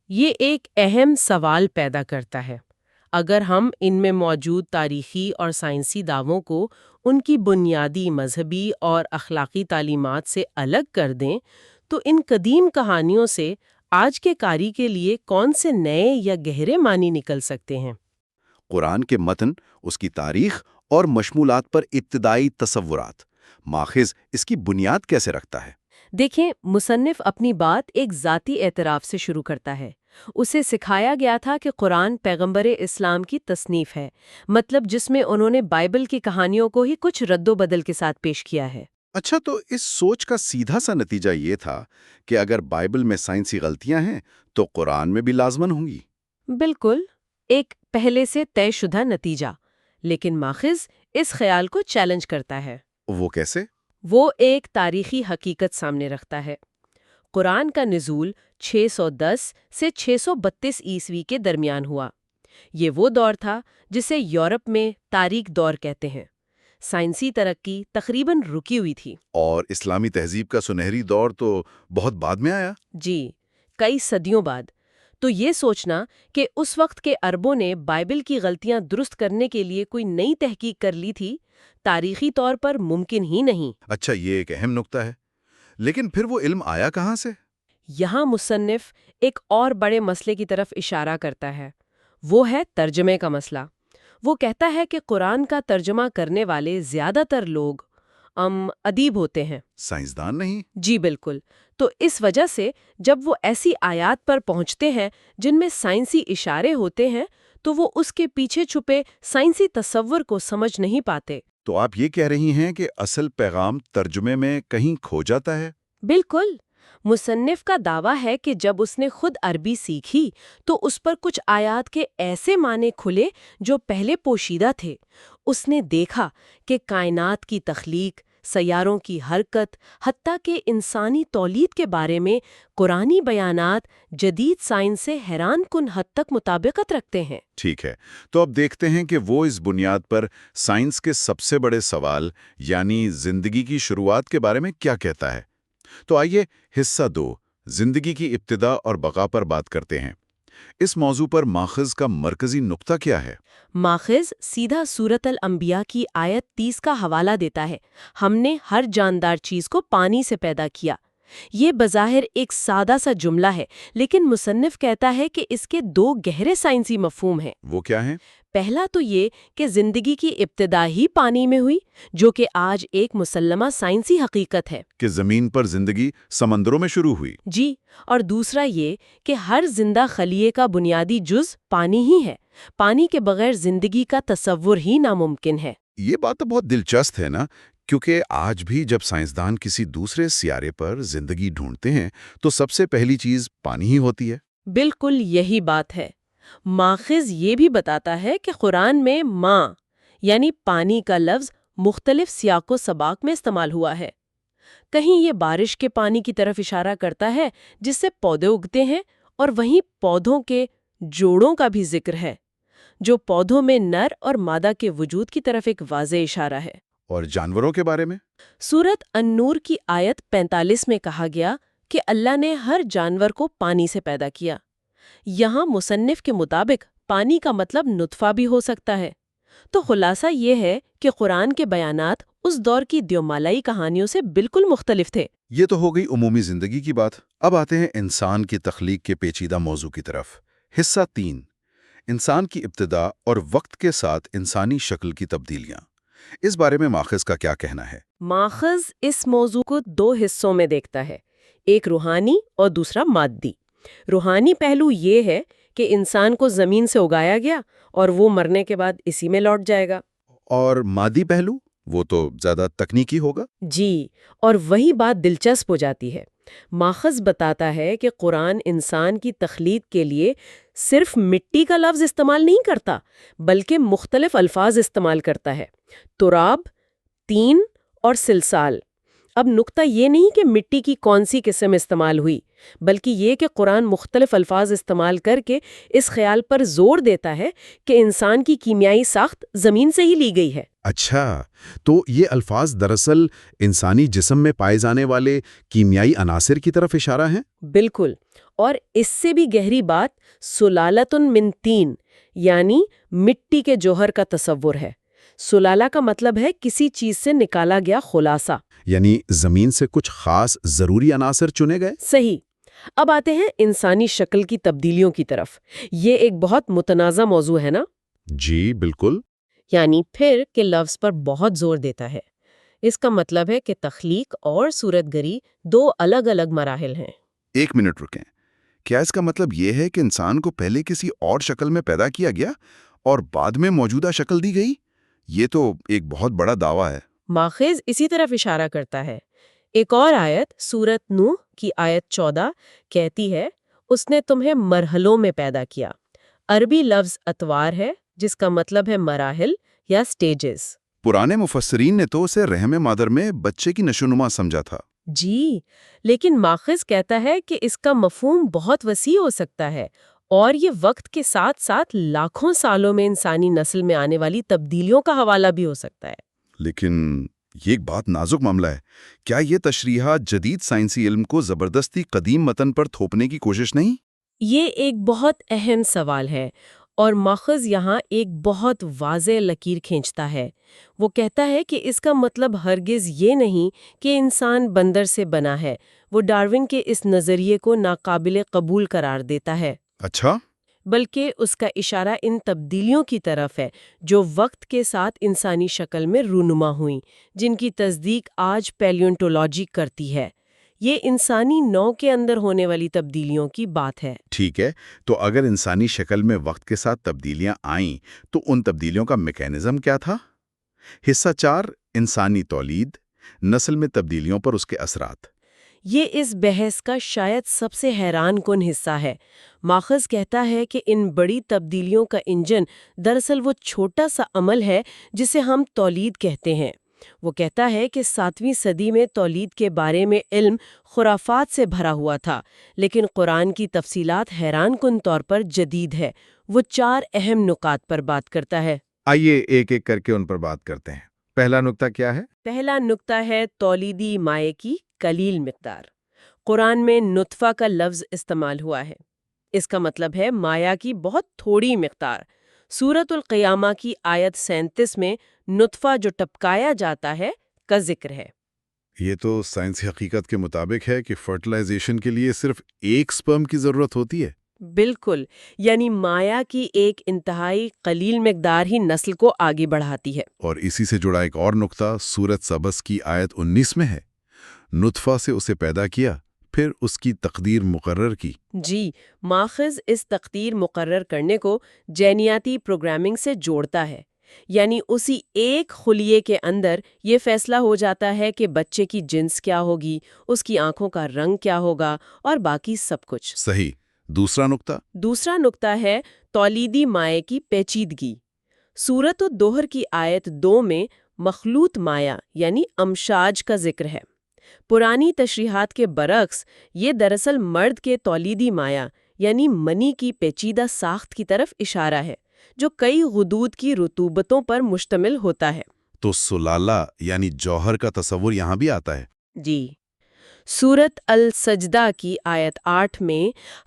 یہ ایک اہم سوال پیدا کرتا ہے۔ اگر ہم ان میں موجود تاریخی اور سائنسی دعووں کو ان کی بنیادی مذہبی اور اخلاقی تعلیمات سے الگ کر دیں تو ان قدیم کہانیوں سے آج کے قاری کے لیے کون سے نئے یا گہرے معنی نکل سکتے ہیں؟ قرآن کے متن، اس کی تاریخ اور مشمولات پر ابتدائی تصورات، ماخذ اس کی بنیاد کیسے رکھتا ہے؟ دیکھیں، مصنف اپنی بات ایک ذاتی اعتراف سے شروع کرتا ہے۔ اسے سکھایا گیا تھا کہ قرآن پیغمبر اسلام کی تصنیف ہے، مطلب جس میں انہوں نے بائبل کی کہانیوں کو ہی کچھ رد و بدل کے ساتھ پیش کیا ہے۔ اچھا، تو اس سوچ کا سیدھا سا نتیجہ یہ تھا کہ اگر بائبل میں سائنسی غلطیاں ہیں تو قرآن میں بھی لازماً ہوں گی۔ بالکل، ایک پہلے سے طے شدہ نتیجہ، لیکن ماخذ اس خیال کو چیلنج کرتا ہے۔ وہ کیسے؟ وہ ایک تاریخی حقیقت سامنے رکھتا ہے۔ قرآن کا نزول 610 سے 632 عیسوی کے درمیان ہوا۔ یہ وہ دور تھا جسے یورپ میں تاریک دور کہتے ہیں۔ سائنسی ترقی تقریباً رکی ہوئی تھی۔ اور اسلامی تہذیب کا سنہری دور تو بہت بعد میں آیا۔ جی، کئی صدیوں بعد۔ تو یہ سوچنا کہ اس وقت کے عربوں نے بائبل کی غلطیاں درست کرنے کے لیے کوئی نئی تحقیق کر لی تھی، تاریخی طور پر ممکن ہی نہیں۔ اچھا، یہ ایک اہم نکتہ ہے، لیکن پھر وہ علم آیا کہاں سے؟ یہاں مصنف ایک اور بڑے مسئلے کی طرف اشارہ کرتا ہے، وہ ہے ترجمے کا مسئلہ۔ وہ کہتا ہے کہ قرآن کا ترجمہ کرنے والے زیادہ تر لوگ ادیب ہوتے ہیں، سائنسدان نہیں؟ جی بالکل۔ تو اس وجہ سے جب وہ ایسی آیات پر پہنچتے ہیں جن میں سائنسی اشارے ہوتے ہیں تو وہ اس کے پیچھے چھپے سائنسی تصور کو سمجھ نہیں پاتے۔ تو آپ یہ کہہ رہی ہیں کہ اصل پیغام ترجمے میں کہیں کھو جاتا ہے؟ بالکل۔ مصنف کا دعویٰ ہے کہ جب اس نے خود عربی سیکھی تو اس پر کچھ آیات کے ایسے معنی کھلے جو پہلے پوشیدہ تھے۔ اس نے دیکھا کہ کائنات کی تخلیق، سیاروں کی حرکت، حتیٰ کہ انسانی تولید کے بارے میں قرآنی بیانات جدید سائنس سے حیران کن حد تک مطابقت رکھتے ہیں۔ ٹھیک ہے، تو اب دیکھتے ہیں کہ وہ اس بنیاد پر سائنس کے سب سے بڑے سوال یعنی زندگی کی شروعات کے بارے میں کیا کہتا ہے۔ تو آئیے حصہ 2، زندگی کی ابتدا اور بقا پر بات کرتے ہیں۔ اس موضوع پر ماخذ کا مرکزی نقطہ کیا ہے؟ ماخذ سیدھا سورۃ الانبیاء کی آیت 30 کا حوالہ دیتا ہے۔ ہم نے ہر جاندار چیز کو پانی سے پیدا کیا۔ یہ بظاہر ایک سادہ سا جملہ ہے، لیکن مصنف کہتا ہے کہ اس کے دو گہرے سائنسی مفہوم ہیں۔ وہ کیا ہیں؟ پہلا تو یہ کہ زندگی کی ابتدا ہی پانی میں ہوئی، جو کہ آج ایک مسلمہ سائنسی حقیقت ہے۔ کہ زمین پر زندگی سمندروں میں شروع ہوئی۔ جی، اور دوسرا یہ کہ ہر زندہ خلیے کا بنیادی جز پانی ہی ہے۔ پانی کے بغیر زندگی کا تصور ہی ناممکن ہے۔ یہ بات تو بہت دلچسپ ہے نا، کیونکہ آج بھی جب سائنسدان کسی دوسرے سیارے پر زندگی ڈھونڈتے ہیں تو سب سے پہلی چیز پانی ہی ہوتی ہے۔ بالکل یہی بات ہے۔ ماخذ یہ بھی بتاتا ہے کہ قرآن میں ماں یعنی پانی کا لفظ مختلف سیاق و سباق میں استعمال ہوا ہے۔ کہیں یہ بارش کے پانی کی طرف اشارہ کرتا ہے جس سے پودے اگتے ہیں، اور وہیں پودوں کے جوڑوں کا بھی ذکر ہے، جو پودوں میں نر اور مادہ کے وجود کی طرف ایک واضح اشارہ ہے۔ اور جانوروں کے بارے میں؟ سورت النور کی آیت 45 میں کہا گیا کہ اللہ نے ہر جانور کو پانی سے پیدا کیا۔ یہاں مصنف کے مطابق پانی کا مطلب نطفہ بھی ہو سکتا ہے۔ تو خلاصہ یہ ہے کہ قرآن کے بیانات اس دور کی دیومالائی کہانیوں سے بالکل مختلف تھے۔ یہ تو ہو گئی عمومی زندگی کی بات۔ اب آتے ہیں انسان کی تخلیق کے پیچیدہ موضوع کی طرف۔ حصہ 3، انسان کی ابتدا اور وقت کے ساتھ انسانی شکل کی تبدیلیاں۔ اس بارے میں ماخذ کا کیا کہنا ہے؟ ماخذ اس موضوع کو دو حصوں میں دیکھتا ہے، ایک روحانی اور دوسرا مادی۔ روحانی پہلو یہ ہے کہ انسان کو زمین سے اگایا گیا اور وہ مرنے کے بعد اسی میں لوٹ جائے گا۔ اور مادی پہلو؟ وہ تو زیادہ تکنیکی ہوگا۔ جی، اور وہی بات دلچسپ ہو جاتی ہے۔ ماخذ بتاتا ہے کہ قرآن انسان کی تخلیق کے لیے صرف مٹی کا لفظ استعمال نہیں کرتا، بلکہ مختلف الفاظ استعمال کرتا ہے، تراب، طین اور سلسال۔ اب نقطہ یہ نہیں کہ مٹی کی کون سی قسم استعمال ہوئی، بلکہ یہ کہ قرآن مختلف الفاظ استعمال کر کے اس خیال پر زور دیتا ہے کہ انسان کی کیمیائی ساخت زمین سے ہی لی گئی ہے۔ اچھا، تو یہ الفاظ دراصل انسانی جسم میں پائے جانے والے کیمیائی عناصر کی طرف اشارہ ہیں؟ بالکل، اور اس سے بھی گہری بات سلالۃ من طین یعنی مٹی کے جوہر کا تصور ہے۔ سلالہ کا مطلب ہے کسی چیز سے نکالا گیا خلاصہ۔ یعنی زمین سے کچھ خاص ضروری عناصر چنے گئے؟ صحیح۔ اب آتے ہیں انسانی شکل کی تبدیلیوں کی طرف۔ یہ ایک بہت متنازع موضوع ہے نا؟ جی بالکل۔ یعنی پھر کے لفظ پر بہت زور دیتا ہے۔ اس کا مطلب ہے کہ تخلیق اور صورت گری دو الگ الگ مراحل ہیں۔ ایک منٹ رکیں، کیا اس کا مطلب یہ ہے کہ انسان کو پہلے کسی اور شکل میں پیدا کیا گیا اور بعد میں موجودہ شکل دی گئی؟ یہ تو ایک بہت بڑا دعویٰ ہے۔ ماخذ اسی طرف اشارہ کرتا ہے۔ ایک اور آیت سورت نوح کی آیت 14 کہتی ہے، اس نے تمہیں مرحلوں میں پیدا کیا۔ عربی لفظ اتوار ہے جس کا مطلب ہے مراحل یا سٹیجز۔ پرانے مفسرین نے تو اسے رحم مادر میں بچے کی نشوونما سمجھا تھا۔ جی، لیکن ماخذ کہتا ہے کہ اس کا مفہوم بہت وسیع ہو سکتا ہے، اور یہ وقت کے ساتھ ساتھ لاکھوں سالوں میں انسانی نسل میں آنے والی تبدیلیوں کا حوالہ بھی ہو سکتا ہے۔ لیکن یہ ایک بات نازک معاملہ ہے۔ کیا یہ تشریحات جدید سائنسی علم کو زبردستی قدیم متن پر تھوپنے کی کوشش نہیں؟ یہ ایک بہت اہم سوال ہے، اور ماخذ یہاں ایک بہت واضح لکیر کھینچتا ہے۔ وہ کہتا ہے کہ اس کا مطلب ہرگز یہ نہیں کہ انسان بندر سے بنا ہے۔ وہ ڈارون کے اس نظریے کو ناقابل قبول قرار دیتا ہے، اچھا، بلکہ اس کا اشارہ ان تبدیلیوں کی طرف ہے جو وقت کے ساتھ انسانی شکل میں رونما ہوئیں، جن کی تصدیق آج پیلیونٹولوجی کرتی ہے۔ یہ انسانی نو کے اندر ہونے والی تبدیلیوں کی بات ہے۔ ٹھیک ہے، تو اگر انسانی شکل میں وقت کے ساتھ تبدیلیاں آئیں تو ان تبدیلیوں کا میکینزم کیا تھا؟ حصہ 4، انسانی تولید، نسل میں تبدیلیوں پر اس کے اثرات۔ یہ اس بحث کا شاید سب سے حیران کن حصہ ہے۔ ماخذ کہتا ہے کہ ان بڑی تبدیلیوں کا انجن دراصل وہ چھوٹا سا عمل ہے جسے ہم تولید کہتے ہیں۔ وہ کہتا ہے کہ 7ویں صدی میں تولید کے بارے میں علم خرافات سے بھرا ہوا تھا، لیکن قرآن کی تفصیلات حیران کن طور پر جدید ہے۔ وہ 4 اہم نکات پر بات کرتا ہے۔ آئیے ایک ایک کر کے ان پر بات کرتے ہیں۔ پہلا نکتہ کیا ہے؟ پہلا نکتہ ہے تولیدی مائع کی قلیل مقدار۔ قرآن میں نطفہ کا لفظ استعمال ہوا ہے۔ اس کا مطلب ہے مائع کی بہت تھوڑی مقدار۔ سورۃ القیامہ کی آیت 37 میں نطفہ جو ٹپکایا جاتا ہے کا ذکر ہے۔ یہ تو سائنسی حقیقت کے مطابق ہے کہ فرٹیلائزیشن کے لیے صرف ایک سپرم کی ضرورت ہوتی ہے۔ بالکل، یعنی مایا کی ایک انتہائی قلیل مقدار ہی نسل کو آگے بڑھاتی ہے۔ اور اسی سے جڑا ایک اور نقطہ سورت سبس کی آیت 19 میں ہے، نطفہ سے اسے پیدا کیا، پھر اس کی تقدیر مقرر کی۔ جی، ماخذ اس تقدیر مقرر کرنے کو جینیاتی پروگرامنگ سے جوڑتا ہے، یعنی اسی ایک خلیے کے اندر یہ فیصلہ ہو جاتا ہے کہ بچے کی جنس کیا ہوگی، اس کی آنکھوں کا رنگ کیا ہوگا اور باقی سب کچھ۔ صحیح۔ دوسرا نقطہ؟ دوسرا نقطہ ہے تولیدی مائع کی پیچیدگی۔ سورۃ الدہر کی آیت 2 میں مخلوط مائع یعنی امشاج کا ذکر ہے۔ پرانی تشریحات کے برعکس یہ دراصل مرد کے تولیدی مائع یعنی منی کی پیچیدہ ساخت کی طرف اشارہ ہے، جو کئی غدود کی رطوبتوں پر مشتمل ہوتا ہے۔ تو سلالہ یعنی جوہر کا تصور یہاں بھی آتا ہے۔ جی، سورت السجدہ کی آیت 8 میں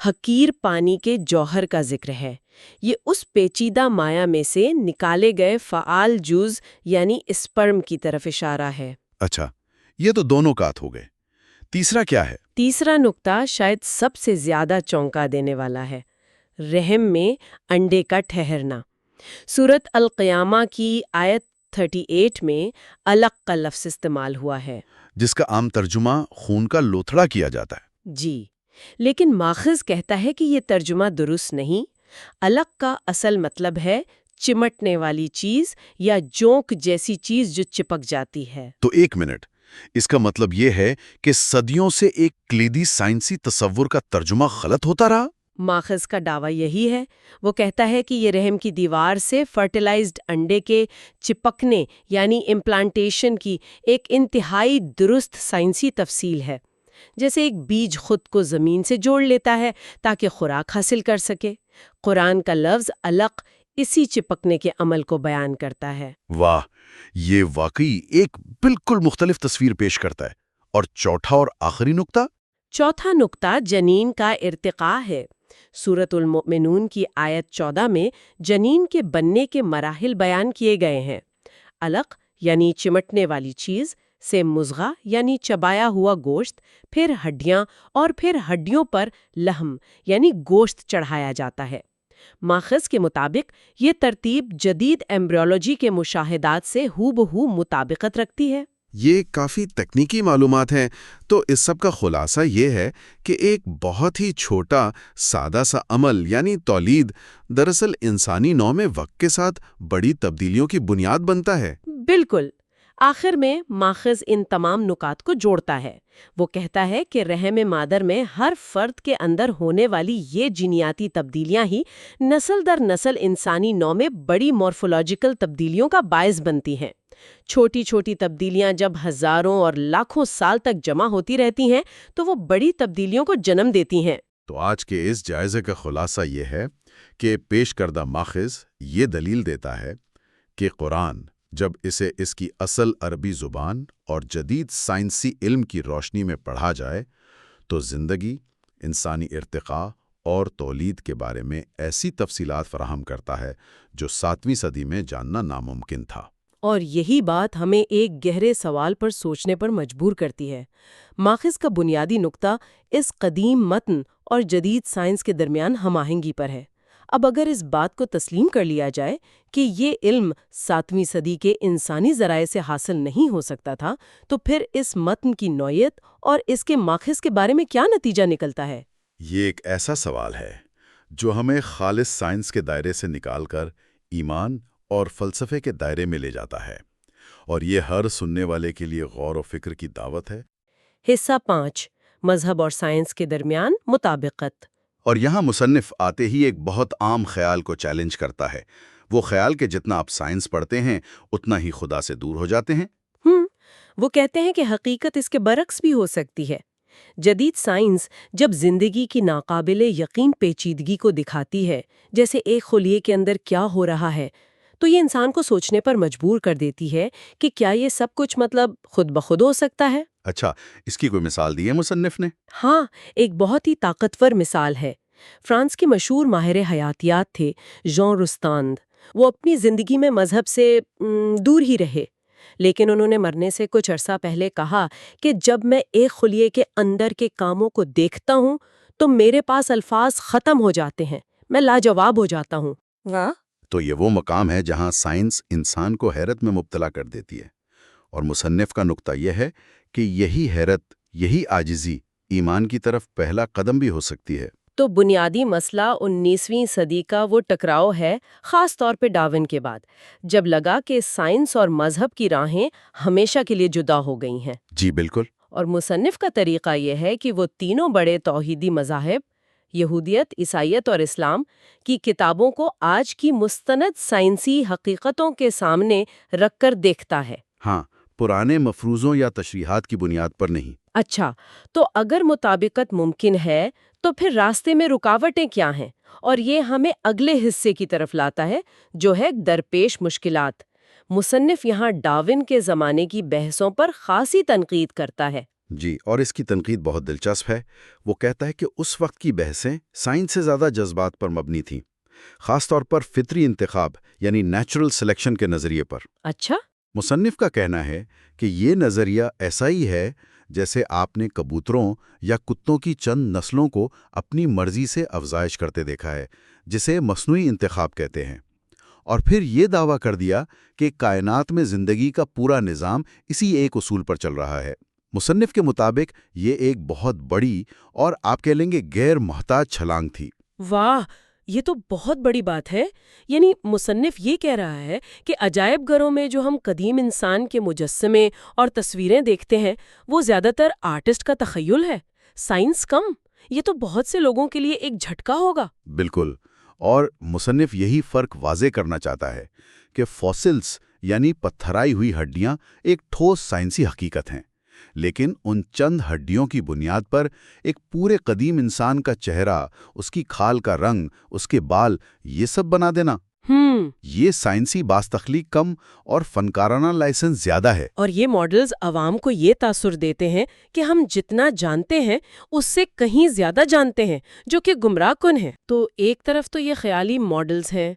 حقیر پانی کے جوہر کا ذکر ہے۔ یہ اس پیچیدہ مائع میں سے نکالے گئے فعال جز یعنی اسپرم کی طرف اشارہ ہے۔ اچھا، یہ تو دونوں نکات ہو گئے۔ تیسرا کیا ہے؟ تیسرا نقطہ شاید سب سے زیادہ چونکا دینے والا ہے، رحم میں انڈے کا ٹھہرنا۔ سورت القیامہ کی آیت 38 میں علق کا لفظ استعمال ہوا ہے، جس کا عام ترجمہ خون کا لوتھڑا کیا جاتا ہے۔ جی، لیکن ماخذ کہتا ہے کہ یہ ترجمہ درست نہیں۔ علق کا اصل مطلب ہے چمٹنے والی چیز یا جونک جیسی چیز جو چپک جاتی ہے۔ تو ایک منٹ، اس کا مطلب یہ ہے کہ صدیوں سے ایک کلیدی سائنسی تصور کا ترجمہ غلط ہوتا رہا؟ ماخذ کا دعویٰ یہی ہے۔ وہ کہتا ہے کہ یہ رحم کی دیوار سے فرٹیلائزڈ انڈے کے چپکنے یعنی امپلانٹیشن کی ایک انتہائی درست سائنسی تفصیل ہے، جیسے ایک بیج خود کو زمین سے جوڑ لیتا ہے تاکہ خوراک حاصل کر سکے۔ قرآن کا لفظ علق اسی چپکنے کے عمل کو بیان کرتا ہے۔ واہ، یہ واقعی ایک بالکل مختلف تصویر پیش کرتا ہے۔ اور چوتھا اور آخری نقطہ؟ چوتھا نقطہ جنین کا ارتقاء ہے۔ سورۃ المؤمنون کی آیت 14 میں جنین کے بننے کے مراحل بیان کیے گئے ہیں۔ علق یعنی چمٹنے والی چیز سے مضغہ یعنی چبایا ہوا گوشت، پھر ہڈیاں اور پھر ہڈیوں پر لحم یعنی گوشت چڑھایا جاتا ہے۔ ماخذ کے مطابق یہ ترتیب جدید ایمبریولوجی کے مشاہدات سے ہو بہو مطابقت رکھتی ہے۔ یہ کافی تکنیکی معلومات ہیں، تو اس سب کا خلاصہ یہ ہے کہ ایک بہت ہی چھوٹا سادہ سا عمل یعنی تولید دراصل انسانی نوع میں وقت کے ساتھ بڑی تبدیلیوں کی بنیاد بنتا ہے۔ بالکل۔ آخر میں ماخذ ان تمام نکات کو جوڑتا ہے۔ وہ کہتا ہے کہ رحم مادر میں ہر فرد کے اندر ہونے والی یہ جینیاتی تبدیلیاں ہی نسل در نسل انسانی نوع میں بڑی مورفولوجیکل تبدیلیوں کا باعث بنتی ہیں۔ چھوٹی چھوٹی تبدیلیاں جب ہزاروں اور لاکھوں سال تک جمع ہوتی رہتی ہیں تو وہ بڑی تبدیلیوں کو جنم دیتی ہیں۔ تو آج کے اس جائزے کا خلاصہ یہ ہے کہ پیش کردہ ماخذ یہ دلیل دیتا ہے کہ قرآن جب اسے اس کی اصل عربی زبان اور جدید سائنسی علم کی روشنی میں پڑھا جائے تو زندگی، انسانی ارتقاء اور تولید کے بارے میں ایسی تفصیلات فراہم کرتا ہے جو 7ویں صدی میں جاننا ناممکن تھا۔ اور یہی بات ہمیں ایک گہرے سوال پر سوچنے پر مجبور کرتی ہے۔ ماخذ کا بنیادی نقطہ اس قدیم متن اور جدید سائنس کے درمیان ہم آہنگی پر ہے۔ اب اگر اس بات کو تسلیم کر لیا جائے کہ یہ علم 7ویں صدی کے انسانی ذرائع سے حاصل نہیں ہو سکتا تھا، تو پھر اس متن کی نوعیت اور اس کے ماخذ کے بارے میں کیا نتیجہ نکلتا ہے؟ یہ ایک ایسا سوال ہے جو ہمیں خالص سائنس کے دائرے سے نکال کر ایمان اور فلسفے کے دائرے میں لے جاتا ہے، اور یہ ہر سننے والے کے لیے غور و فکر کی دعوت ہے۔ حصہ 5، مذہب اور سائنس کے درمیان مطابقت۔ اور یہاں مصنف آتے ہی ایک بہت عام خیال کو چیلنج کرتا ہے، وہ خیال کہ جتنا آپ سائنس پڑھتے ہیں اتنا ہی خدا سے دور ہو جاتے ہیں۔ وہ کہتے ہیں کہ حقیقت اس کے برعکس بھی ہو سکتی ہے۔ جدید سائنس جب زندگی کی ناقابل یقین پیچیدگی کو دکھاتی ہے، جیسے ایک خلیے کے اندر کیا ہو رہا ہے، تو یہ انسان کو سوچنے پر مجبور کر دیتی ہے کہ کیا یہ سب کچھ خود بخود ہو سکتا ہے؟ اچھا، اس کی کوئی مثال دی ہے مصنف نے؟ ہاں، ایک بہت ہی طاقتور مثال ہے۔ فرانس کے مشہور ماہر حیاتیات تھے ژان روستاند۔ وہ اپنی زندگی میں مذہب سے دور ہی رہے، لیکن انہوں نے مرنے سے کچھ عرصہ پہلے کہا کہ جب میں ایک خلیے کے اندر کے کاموں کو دیکھتا ہوں تو میرے پاس الفاظ ختم ہو جاتے ہیں، میں لاجواب ہو جاتا ہوں۔ واہ! تو یہ وہ مقام ہے جہاں سائنس انسان کو حیرت میں مبتلا کر دیتی ہے، اور مصنف کا نقطہ یہ ہے کہ یہی حیرت، یہی عاجزی ایمان کی طرف پہلا قدم بھی ہو سکتی ہے۔ تو بنیادی مسئلہ 19ویں صدی کا وہ ٹکراؤ ہے، خاص طور پہ ڈارون کے بعد، جب لگا کہ سائنس اور مذہب کی راہیں ہمیشہ کے لیے جدا ہو گئی ہیں۔ جی بالکل۔ اور مصنف کا طریقہ یہ ہے کہ وہ تینوں بڑے توحیدی مذاہب، یہودیت، عیسائیت اور اسلام کی کتابوں کو آج کی مستند سائنسی حقیقتوں کے سامنے رکھ کر دیکھتا ہے۔ ہاں، پرانے مفروضوں یا تشریحات کی بنیاد پر نہیں۔ اچھا، تو اگر مطابقت ممکن ہے تو پھر راستے میں رکاوٹیں کیا ہیں؟ اور یہ ہمیں اگلے حصے کی طرف لاتا ہے، جو ہے درپیش مشکلات۔ مصنف یہاں ڈارون کے زمانے کی بحثوں پر خاصی تنقید کرتا ہے۔ جی، اور اس کی تنقید بہت دلچسپ ہے۔ وہ کہتا ہے کہ اس وقت کی بحثیں سائنس سے زیادہ جذبات پر مبنی تھیں، خاص طور پر فطری انتخاب یعنی نیچرل سلیکشن کے نظریے پر۔ اچھا؟ مصنف کا کہنا ہے کہ یہ نظریہ ایسا ہی ہے جیسے آپ نے کبوتروں یا کتوں کی چند نسلوں کو اپنی مرضی سے افزائش کرتے دیکھا ہے، جسے مصنوعی انتخاب کہتے ہیں، اور پھر یہ دعویٰ کر دیا کہ کائنات میں زندگی کا پورا نظام اسی ایک اصول پر چل رہا ہے۔ مصنف کے مطابق یہ ایک بہت بڑی اور آپ کہہ لیں گے غیر محتاج چھلانگ تھی۔ واہ، یہ تو بہت بڑی بات ہے۔ یعنی مصنف یہ کہہ رہا ہے کہ عجائب گھروں میں جو ہم قدیم انسان کے مجسمے اور تصویریں دیکھتے ہیں وہ زیادہ تر آرٹسٹ کا تخیل ہے، سائنس کم۔ یہ تو بہت سے لوگوں کے لیے ایک جھٹکا ہوگا۔ بالکل، اور مصنف یہی فرق واضح کرنا چاہتا ہے کہ فوسلز یعنی پتھرائی ہوئی ہڈیاں ایک ٹھوس سائنسی حقیقت ہیں، لیکن ان چند ہڈیوں کی بنیاد پر ایک پورے قدیم انسان کا چہرہ، اس کی کھال کا رنگ، اس کے بال، یہ سب بنا دینا، یہ سائنسی باز تخلیق کم اور فنکارانہ لائسنس زیادہ ہے۔ اور یہ ماڈلز عوام کو یہ تاثر دیتے ہیں کہ ہم جتنا جانتے ہیں اس سے کہیں زیادہ جانتے ہیں، جو کہ گمراہ کن ہے۔ تو ایک طرف تو یہ خیالی ماڈلز ہیں،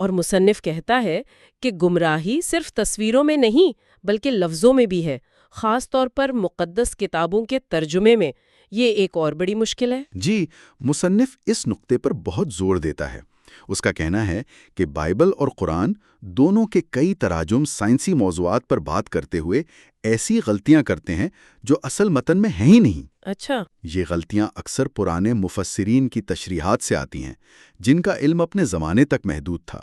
اور مصنف کہتا ہے کہ گمراہی صرف تصویروں میں نہیں بلکہ لفظوں میں بھی ہے، خاص طور پر مقدس کتابوں کے ترجمے میں۔ یہ ایک اور بڑی مشکل ہے۔ جی، مصنف اس نقطے پر بہت زور دیتا ہے۔ اس کا کہنا ہے کہ بائبل اور قرآن دونوں کے کئی تراجم سائنسی موضوعات پر بات کرتے ہوئے ایسی غلطیاں کرتے ہیں جو اصل متن میں ہیں ہی نہیں۔ اچھا۔ یہ غلطیاں اکثر پرانے مفسرین کی تشریحات سے آتی ہیں، جن کا علم اپنے زمانے تک محدود تھا۔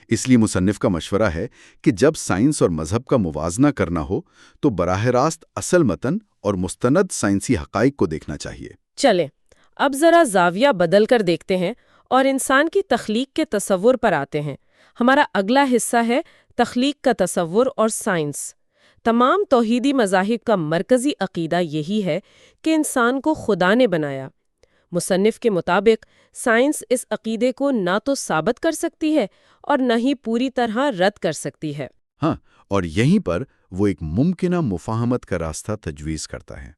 اس لیے مصنف کا مشورہ ہے کہ جب سائنس اور مذہب کا موازنہ کرنا ہو تو براہ راست اصل متن اور مستند سائنسی حقائق کو دیکھنا چاہیے۔ چلیں اب ذرا زاویہ بدل کر دیکھتے ہیں اور انسان کی تخلیق کے تصور پر آتے ہیں۔ ہمارا اگلا حصہ ہے تخلیق کا تصور اور سائنس۔ تمام توحیدی مذاہب کا مرکزی عقیدہ یہی ہے کہ انسان کو خدا نے بنایا۔ مصنف کے مطابق سائنس اس عقیدے کو نہ تو ثابت کر سکتی ہے اور نہ ہی پوری طرح رد کر سکتی ہے۔ ہاں، اور یہیں پر وہ ایک ممکنہ مفاہمت کا راستہ تجویز کرتا ہے۔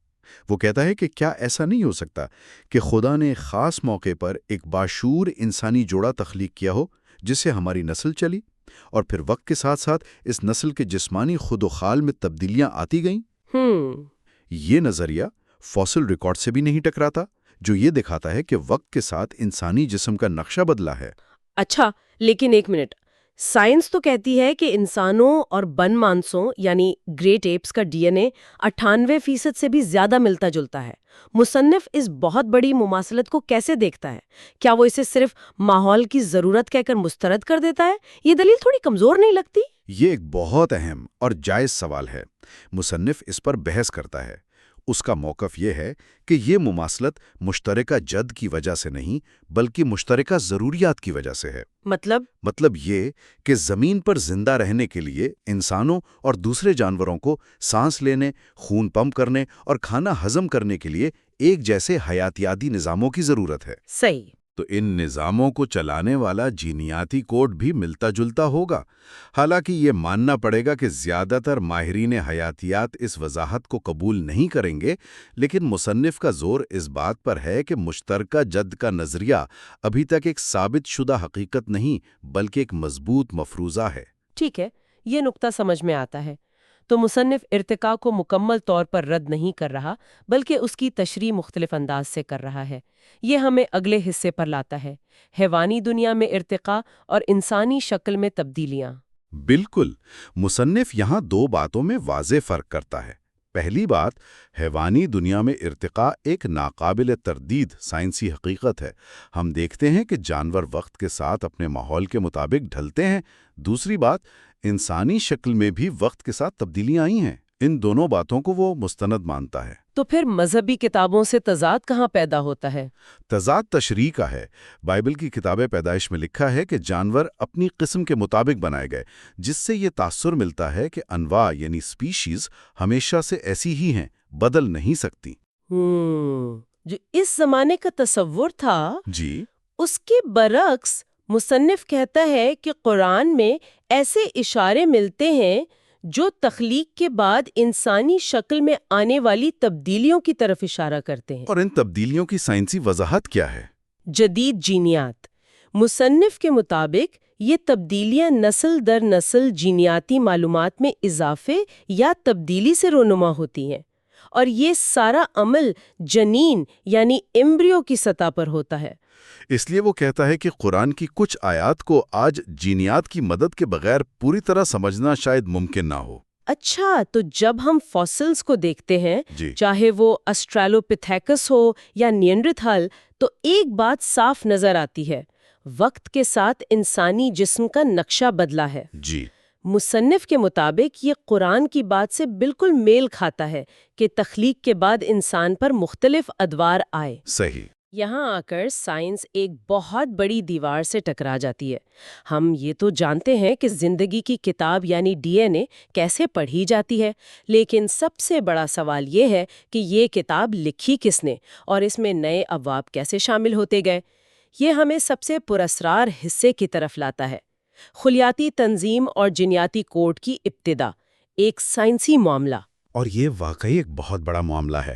وہ کہتا ہے کہ کیا ایسا نہیں ہو سکتا کہ خدا نے خاص موقع پر ایک باشعور انسانی جوڑا تخلیق کیا ہو جس سے ہماری نسل چلی، اور پھر وقت کے ساتھ ساتھ اس نسل کے جسمانی خود و خال میں تبدیلیاں آتی گئیں؟ یہ نظریہ فوسل ریکارڈ سے بھی نہیں ٹکراتا، جو یہ دکھاتا ہے کہ وقت کے ساتھ انسانی جسم کا نقشہ بدلا ہے۔ اچھا، لیکن ایک منٹ، سائنس تو کہتی ہے کہ انسانوں اور بن مانسوں یعنی گریٹ ایپس کا ڈی این اے 98% سے بھی زیادہ ملتا جلتا ہے۔ مصنف اس بہت بڑی مماثلت کو کیسے دیکھتا ہے؟ کیا وہ اسے صرف ماحول کی ضرورت کہہ کر مسترد کر دیتا ہے؟ یہ دلیل تھوڑی کمزور نہیں لگتی؟ یہ ایک بہت اہم اور جائز سوال ہے۔ مصنف اس پر بحث کرتا ہے۔ اس کا موقف یہ ہے کہ یہ مماثلت مشترکہ جد کی وجہ سے نہیں بلکہ مشترکہ ضروریات کی وجہ سے ہے۔ مطلب یہ کہ زمین پر زندہ رہنے کے لیے انسانوں اور دوسرے جانوروں کو سانس لینے، خون پمپ کرنے اور کھانا ہضم کرنے کے لیے ایک جیسے حیاتیاتی نظاموں کی ضرورت ہے۔ صحیح۔ تو ان نظاموں کو چلانے والا جینیاتی کوڈ بھی ملتا جلتا ہوگا۔ حالانکہ یہ ماننا پڑے گا کہ زیادہ تر ماہرین حیاتیات اس وضاحت کو قبول نہیں کریں گے، لیکن مصنف کا زور اس بات پر ہے کہ مشترکہ جد کا نظریہ ابھی تک ایک ثابت شدہ حقیقت نہیں بلکہ ایک مضبوط مفروضہ ہے۔ ٹھیک ہے، یہ نقطہ سمجھ میں آتا ہے۔ تو مصنف ارتقاء کو مکمل طور پر رد نہیں کر رہا بلکہ اس کی تشریح مختلف انداز سے کر رہا ہے۔ یہ ہمیں اگلے حصے پر لاتا ہے، حیوانی دنیا میں ارتقاء اور انسانی شکل میں تبدیلیاں۔ بالکل، مصنف یہاں دو باتوں میں واضح فرق کرتا ہے۔ پہلی بات، حیوانی دنیا میں ارتقاء ایک ناقابل تردید سائنسی حقیقت ہے۔ ہم دیکھتے ہیں کہ جانور وقت کے ساتھ اپنے ماحول کے مطابق ڈھلتے ہیں۔ دوسری بات، انسانی شکل میں بھی وقت کے ساتھ تبدیلیاں آئی ہیں۔ ان دونوں باتوں کو وہ مستند مانتا ہے۔ تو پھر مذہبی کتابوں سے تضاد کہاں پیدا ہوتا ہے؟ تضاد تشریح کا ہے۔ بائبل کی کتاب پیدائش میں لکھا ہے کہ جانور اپنی قسم کے مطابق بنائے گئے، جس سے یہ تاثر ملتا ہے کہ انواع یعنی سپیشیز ہمیشہ سے ایسی ہی ہیں، بدل نہیں سکتی۔ جو اس زمانے کا تصور تھا، جی، اس کے برعکس مصنف کہتا ہے کہ قرآن میں ایسے اشارے ملتے ہیں جو تخلیق کے بعد انسانی شکل میں آنے والی تبدیلیوں کی طرف اشارہ کرتے ہیں۔ اور ان تبدیلیوں کی سائنسی وضاحت کیا ہے؟ جدید جینیات۔ مصنف کے مطابق یہ تبدیلیاں نسل در نسل جینیاتی معلومات میں اضافے یا تبدیلی سے رونما ہوتی ہیں، اور یہ سارا عمل جنین یعنی ایمبریو کی سطح پر ہوتا ہے۔ اس لیے وہ کہتا ہے کہ قرآن کی کچھ آیات کو آج جینیات کی مدد کے بغیر پوری طرح سمجھنا شاید ممکن نہ ہو۔ اچھا، تو جب ہم فاسلز کو دیکھتے ہیں، جی، چاہے وہ اسٹریلوپیتھیکس ہو یا نیانڈرتھال، تو ایک بات صاف نظر آتی ہے، وقت کے ساتھ انسانی جسم کا نقشہ بدلا ہے۔ جی، مصنف کے مطابق یہ قرآن کی بات سے بالکل میل کھاتا ہے کہ تخلیق کے بعد انسان پر مختلف ادوار آئے۔ صحیح۔ یہاں آ کر سائنس ایک بہت بڑی دیوار سے ٹکرا جاتی ہے۔ ہم یہ تو جانتے ہیں کہ زندگی کی کتاب یعنی ڈی این اے کیسے پڑھی جاتی ہے، لیکن سب سے بڑا سوال یہ ہے کہ یہ کتاب لکھی کس نے اور اس میں نئے ابواب کیسے شامل ہوتے گئے۔ یہ ہمیں سب سے پراسرار حصے کی طرف لاتا ہے، خلیاتی تنظیم اور جینیاتی کوڈ کی ابتدا، ایک سائنسی معاملہ۔ اور یہ واقعی ایک بہت بڑا معاملہ ہے۔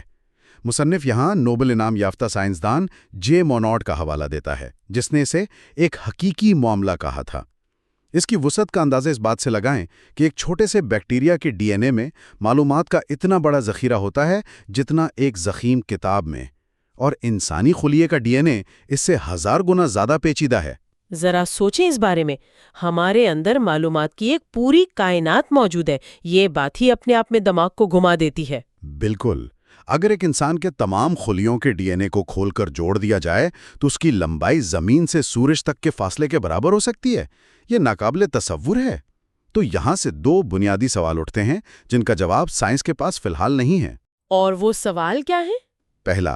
مصنف یہاں نوبل انعام یافتہ سائنسدان جے موناڈ کا حوالہ دیتا ہے، جس نے اسے ایک حقیقی معاملہ کہا تھا۔ اس کی وسعت کا اندازہ اس بات سے لگائیں کہ ایک چھوٹے سے بیکٹیریا کے ڈی این اے میں معلومات کا اتنا بڑا ذخیرہ ہوتا ہے جتنا ایک ضخیم کتاب میں، اور انسانی خلیے کا ڈی این اے اس سے 1000 گنا زیادہ پیچیدہ ہے۔ ذرا سوچیں اس بارے میں، ہمارے اندر معلومات کی ایک پوری کائنات موجود ہے، یہ بات ہی اپنے آپ میں دماغ کو گھما دیتی ہے۔ بالکل، اگر ایک انسان کے تمام خلیوں کے ڈی این اے کو کھول کر جوڑ دیا جائے تو اس کی لمبائی زمین سے سورج تک کے فاصلے کے برابر ہو سکتی ہے۔ یہ ناقابل تصور ہے۔ تو یہاں سے دو بنیادی سوال اٹھتے ہیں جن کا جواب سائنس کے پاس فی الحال نہیں ہے۔ اور وہ سوال کیا ہے؟ پہلا،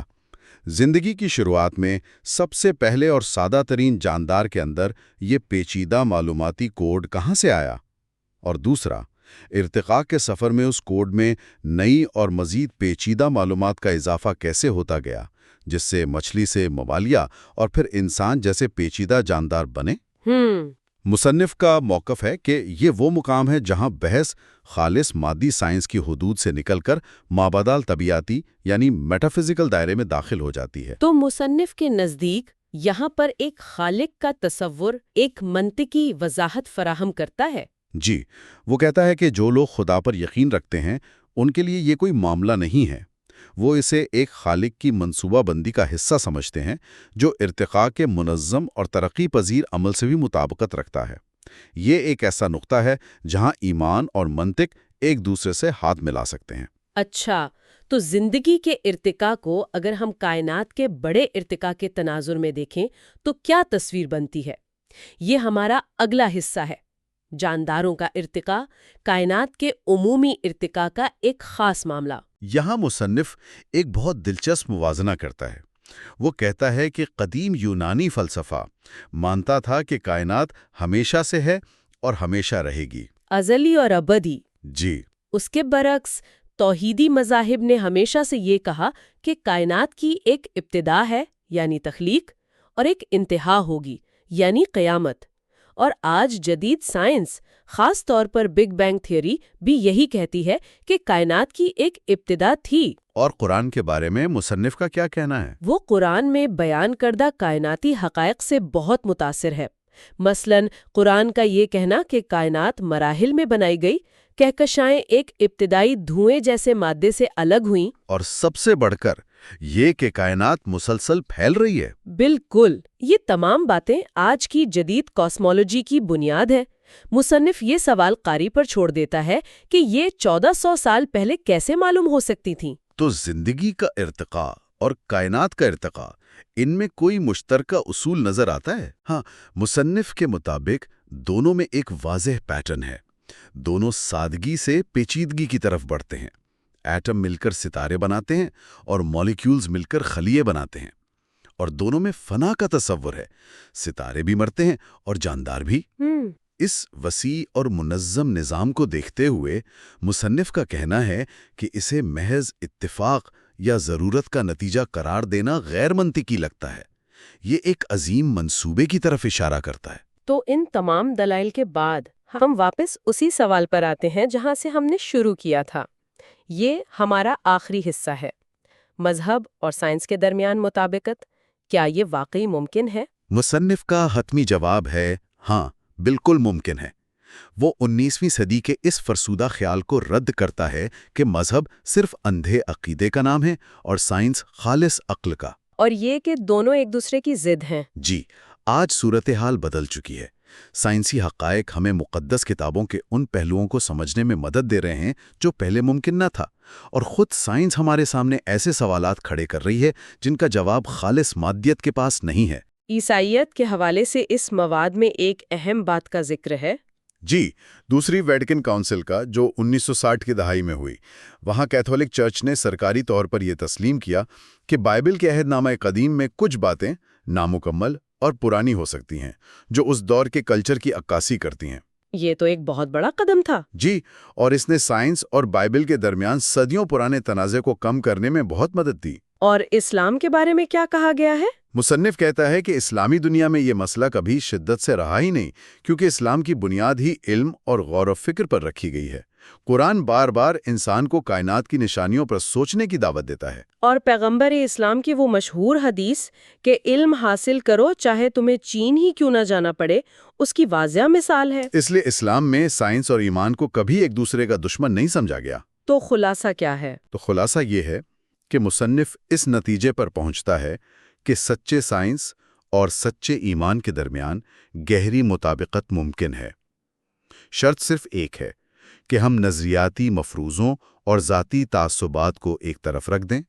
زندگی کی شروعات میں سب سے پہلے اور سادہ ترین جاندار کے اندر یہ پیچیدہ معلوماتی کوڈ کہاں سے آیا؟ اور دوسرا، ارتقاء کے سفر میں اس کوڈ میں نئی اور مزید پیچیدہ معلومات کا اضافہ کیسے ہوتا گیا، جس سے مچھلی سے موالیہ اور پھر انسان جیسے پیچیدہ جاندار بنے؟ مصنف کا موقف ہے کہ یہ وہ مقام ہے جہاں بحث خالص مادی سائنس کی حدود سے نکل کر مابعدال طبیعاتی یعنی میٹافزیکل دائرے میں داخل ہو جاتی ہے۔ تو مصنف کے نزدیک یہاں پر ایک خالق کا تصور ایک منطقی وضاحت فراہم کرتا ہے۔ جی، وہ کہتا ہے کہ جو لوگ خدا پر یقین رکھتے ہیں ان کے لیے یہ کوئی معاملہ نہیں ہے۔ وہ اسے ایک خالق کی منصوبہ بندی کا حصہ سمجھتے ہیں جو ارتقاء کے منظم اور ترقی پذیر عمل سے بھی مطابقت رکھتا ہے۔ یہ ایک ایسا نقطہ ہے جہاں ایمان اور منطق ایک دوسرے سے ہاتھ ملا سکتے ہیں۔ اچھا، تو زندگی کے ارتقاء کو اگر ہم کائنات کے بڑے ارتقاء کے تناظر میں دیکھیں تو کیا تصویر بنتی ہے؟ یہ ہمارا اگلا حصہ ہے، جانداروں کا ارتقاء، کائنات کے عمومی ارتقاء کا ایک خاص معاملہ۔ یہاں مصنف ایک بہت دلچسپ موازنہ کرتا ہے۔ وہ کہتا ہے کہ قدیم یونانی فلسفہ مانتا تھا کہ کائنات ہمیشہ سے ہے اور ہمیشہ رہے گی، ازلی اور ابدی۔ جی، اس کے برعکس توحیدی مذاہب نے ہمیشہ سے یہ کہا کہ کائنات کی ایک ابتدا ہے یعنی تخلیق، اور ایک انتہا ہوگی یعنی قیامت۔ اور آج جدید سائنس، خاص طور پر بگ بینگ تھیوری، بھی یہی کہتی ہے کہ کائنات کی ایک ابتدا تھی۔ اور قرآن کے بارے میں مصنف کا کیا کہنا ہے؟ وہ قرآن میں بیان کردہ کائناتی حقائق سے بہت متاثر ہے۔ مثلاً قرآن کا یہ کہنا کہ کائنات مراحل میں بنائی گئی، کہکشائیں ایک ابتدائی دھوئیں جیسے مادے سے الگ ہوئیں۔ اور سب سے بڑھ کر یہ کہ کائنات مسلسل پھیل رہی ہے۔ بالکل، یہ تمام باتیں آج کی جدید کاسمولوجی کی بنیاد ہے۔ مصنف یہ سوال قاری پر چھوڑ دیتا ہے کہ یہ 1400 سال پہلے کیسے معلوم ہو سکتی تھیں؟ تو زندگی کا ارتقاء اور کائنات کا ارتقاء، ان میں کوئی مشترکہ اصول نظر آتا ہے؟ ہاں، مصنف کے مطابق دونوں میں ایک واضح پیٹرن ہے۔ دونوں سادگی سے پیچیدگی کی طرف بڑھتے ہیں۔ ایٹم مل کر ستارے بناتے ہیں اور مالیکیولز مل کر خلیے بناتے ہیں، اور دونوں میں فنا کا تصور ہے۔ ستارے بھی مرتے ہیں اور جاندار بھی۔ اس وسیع اور منظم نظام کو دیکھتے ہوئے مصنف کا کہنا ہے کہ اسے محض اتفاق یا ضرورت کا نتیجہ قرار دینا غیر منطقی لگتا ہے۔ یہ ایک عظیم منصوبے کی طرف اشارہ کرتا ہے۔ تو ان تمام دلائل کے بعد ہم واپس اسی سوال پر آتے ہیں جہاں سے ہم نے شروع کیا تھا۔ یہ ہمارا آخری حصہ ہے، مذہب اور سائنس کے درمیان مطابقت۔ کیا یہ واقعی ممکن ہے؟ مصنف کا حتمی جواب ہے ہاں، بالکل ممکن ہے۔ وہ 19ویں صدی کے اس فرسودہ خیال کو رد کرتا ہے کہ مذہب صرف اندھے عقیدے کا نام ہے اور سائنس خالص عقل کا۔ اور یہ کہ دونوں ایک دوسرے کی ضد ہیں۔ جی، آج صورتحال بدل چکی ہے۔ سائنسی حقائق ہمیں مقدس کتابوں کے ان پہلوؤں کو سمجھنے میں مدد دے رہے ہیں جو پہلے ممکن نہ تھا، اور خود سائنس ہمارے سامنے ایسے سوالات کھڑے کر رہی ہے جن کا جواب خالص مادیت کے پاس نہیں ہے۔ عیسائیت کے حوالے سے اس مواد میں ایک اہم بات کا ذکر ہے۔ جی، دوسری ویٹیکن کونسل کا جو 1960 کی دہائی میں ہوئی، وہاں کیتھولک چرچ نے سرکاری طور پر یہ تسلیم کیا کہ بائبل کے عہد نامہ قدیم میں کچھ باتیں نامکمل اور پرانی ہو سکتی ہیں، جو اس دور کے کلچر کی عکاسی کرتی ہیں۔ یہ تو ایک بہت بڑا قدم تھا۔ جی، اور اس نے سائنس اور بائبل کے درمیان صدیوں پرانے تنازع کو کم کرنے میں بہت مدد دی۔ اور اسلام کے بارے میں کیا کہا گیا ہے؟ مصنف کہتا ہے کہ اسلامی دنیا میں یہ مسئلہ کبھی شدت سے رہا ہی نہیں، کیونکہ اسلام کی بنیاد ہی علم اور غور و فکر پر رکھی گئی ہے۔ قرآن بار بار انسان کو کائنات کی نشانیوں پر سوچنے کی دعوت دیتا ہے۔ اور پیغمبر اسلام کی وہ مشہور حدیث کہ علم حاصل کرو چاہے تمہیں چین ہی کیوں نہ جانا پڑے، اس کی واضح مثال ہے۔ اس لیے اسلام میں سائنس اور ایمان کو کبھی ایک دوسرے کا دشمن نہیں سمجھا گیا۔ تو خلاصہ کیا ہے؟ تو خلاصہ یہ ہے کہ مصنف اس نتیجے پر پہنچتا ہے کہ سچے سائنس اور سچے ایمان کے درمیان گہری مطابقت ممکن ہے۔ شرط صرف ایک ہے کہ ہم نظریاتی مفروضوں اور ذاتی تعصبات کو ایک طرف رکھ دیں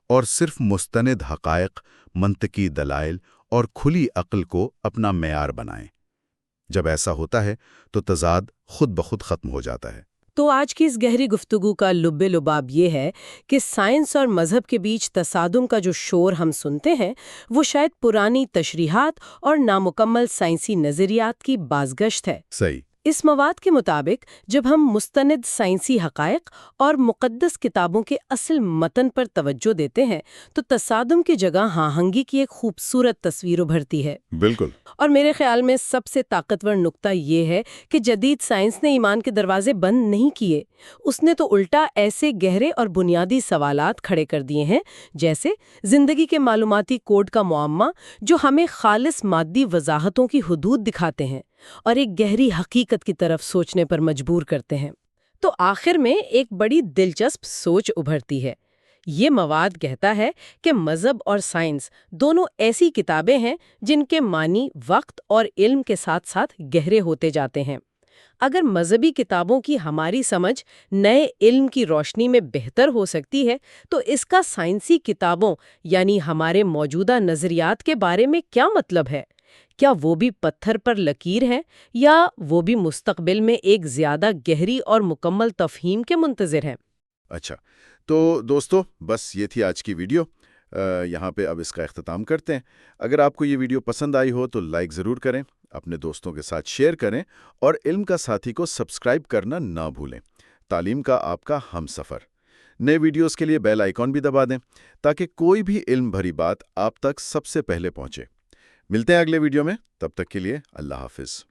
اور صرف مستند حقائق، منطقی دلائل اور کھلی عقل کو اپنا معیار بنائیں۔ جب ایسا ہوتا ہے تو تضاد خود بخود ختم ہو جاتا ہے۔ تو آج کی اس گہری گفتگو کا لب لباب یہ ہے کہ سائنس اور مذہب کے بیچ تصادم کا جو شور ہم سنتے ہیں، وہ شاید پرانی تشریحات اور نامکمل سائنسی نظریات کی بازگشت ہے۔ صحیح۔ اس مواد کے مطابق جب ہم مستند سائنسی حقائق اور مقدس کتابوں کے اصل متن پر توجہ دیتے ہیں تو تصادم کی جگہ ہاہنگی کی ایک خوبصورت تصویر ابھرتی ہے۔ بالکل۔ اور میرے خیال میں سب سے طاقتور نقطہ یہ ہے کہ جدید سائنس نے ایمان کے دروازے بند نہیں کیے، اس نے تو الٹا ایسے گہرے اور بنیادی سوالات کھڑے کر دیے ہیں، جیسے زندگی کے معلوماتی کوڈ کا معمہ جو ہمیں خالص مادی وضاحتوں کی حدود دکھاتے ہیں اور ایک گہری حقیقت کی طرف سوچنے پر مجبور کرتے ہیں۔ تو آخر میں ایک بڑی دلچسپ سوچ ابھرتی ہے۔ یہ مواد کہتا ہے کہ مذہب اور سائنس دونوں ایسی کتابیں ہیں جن کے معنی وقت اور علم کے ساتھ ساتھ گہرے ہوتے جاتے ہیں۔ اگر مذہبی کتابوں کی ہماری سمجھ نئے علم کی روشنی میں بہتر ہو سکتی ہے تو اس کا سائنسی کتابوں یعنی ہمارے موجودہ نظریات کے بارے میں کیا مطلب ہے؟ کیا وہ بھی پتھر پر لکیر ہیں یا وہ بھی مستقبل میں ایک زیادہ گہری اور مکمل تفہیم کے منتظر ہیں؟ اچھا، تو دوستو بس یہ تھی آج کی ویڈیو۔ یہاں پہ اب اس کا اختتام کرتے ہیں۔ اگر آپ کو یہ ویڈیو پسند آئی ہو تو لائک ضرور کریں، اپنے دوستوں کے ساتھ شیئر کریں اور علم کا ساتھی کو سبسکرائب کرنا نہ بھولیں۔ تعلیم کا آپ کا ہم سفر۔ نئے ویڈیوز کے لیے بیل آئیکن بھی دبا دیں تاکہ کوئی بھی علم بھری بات آپ تک سب سے پہلے پہنچے۔ ملتے ہیں اگلے ویڈیو میں، تب تک کے لیے اللہ حافظ۔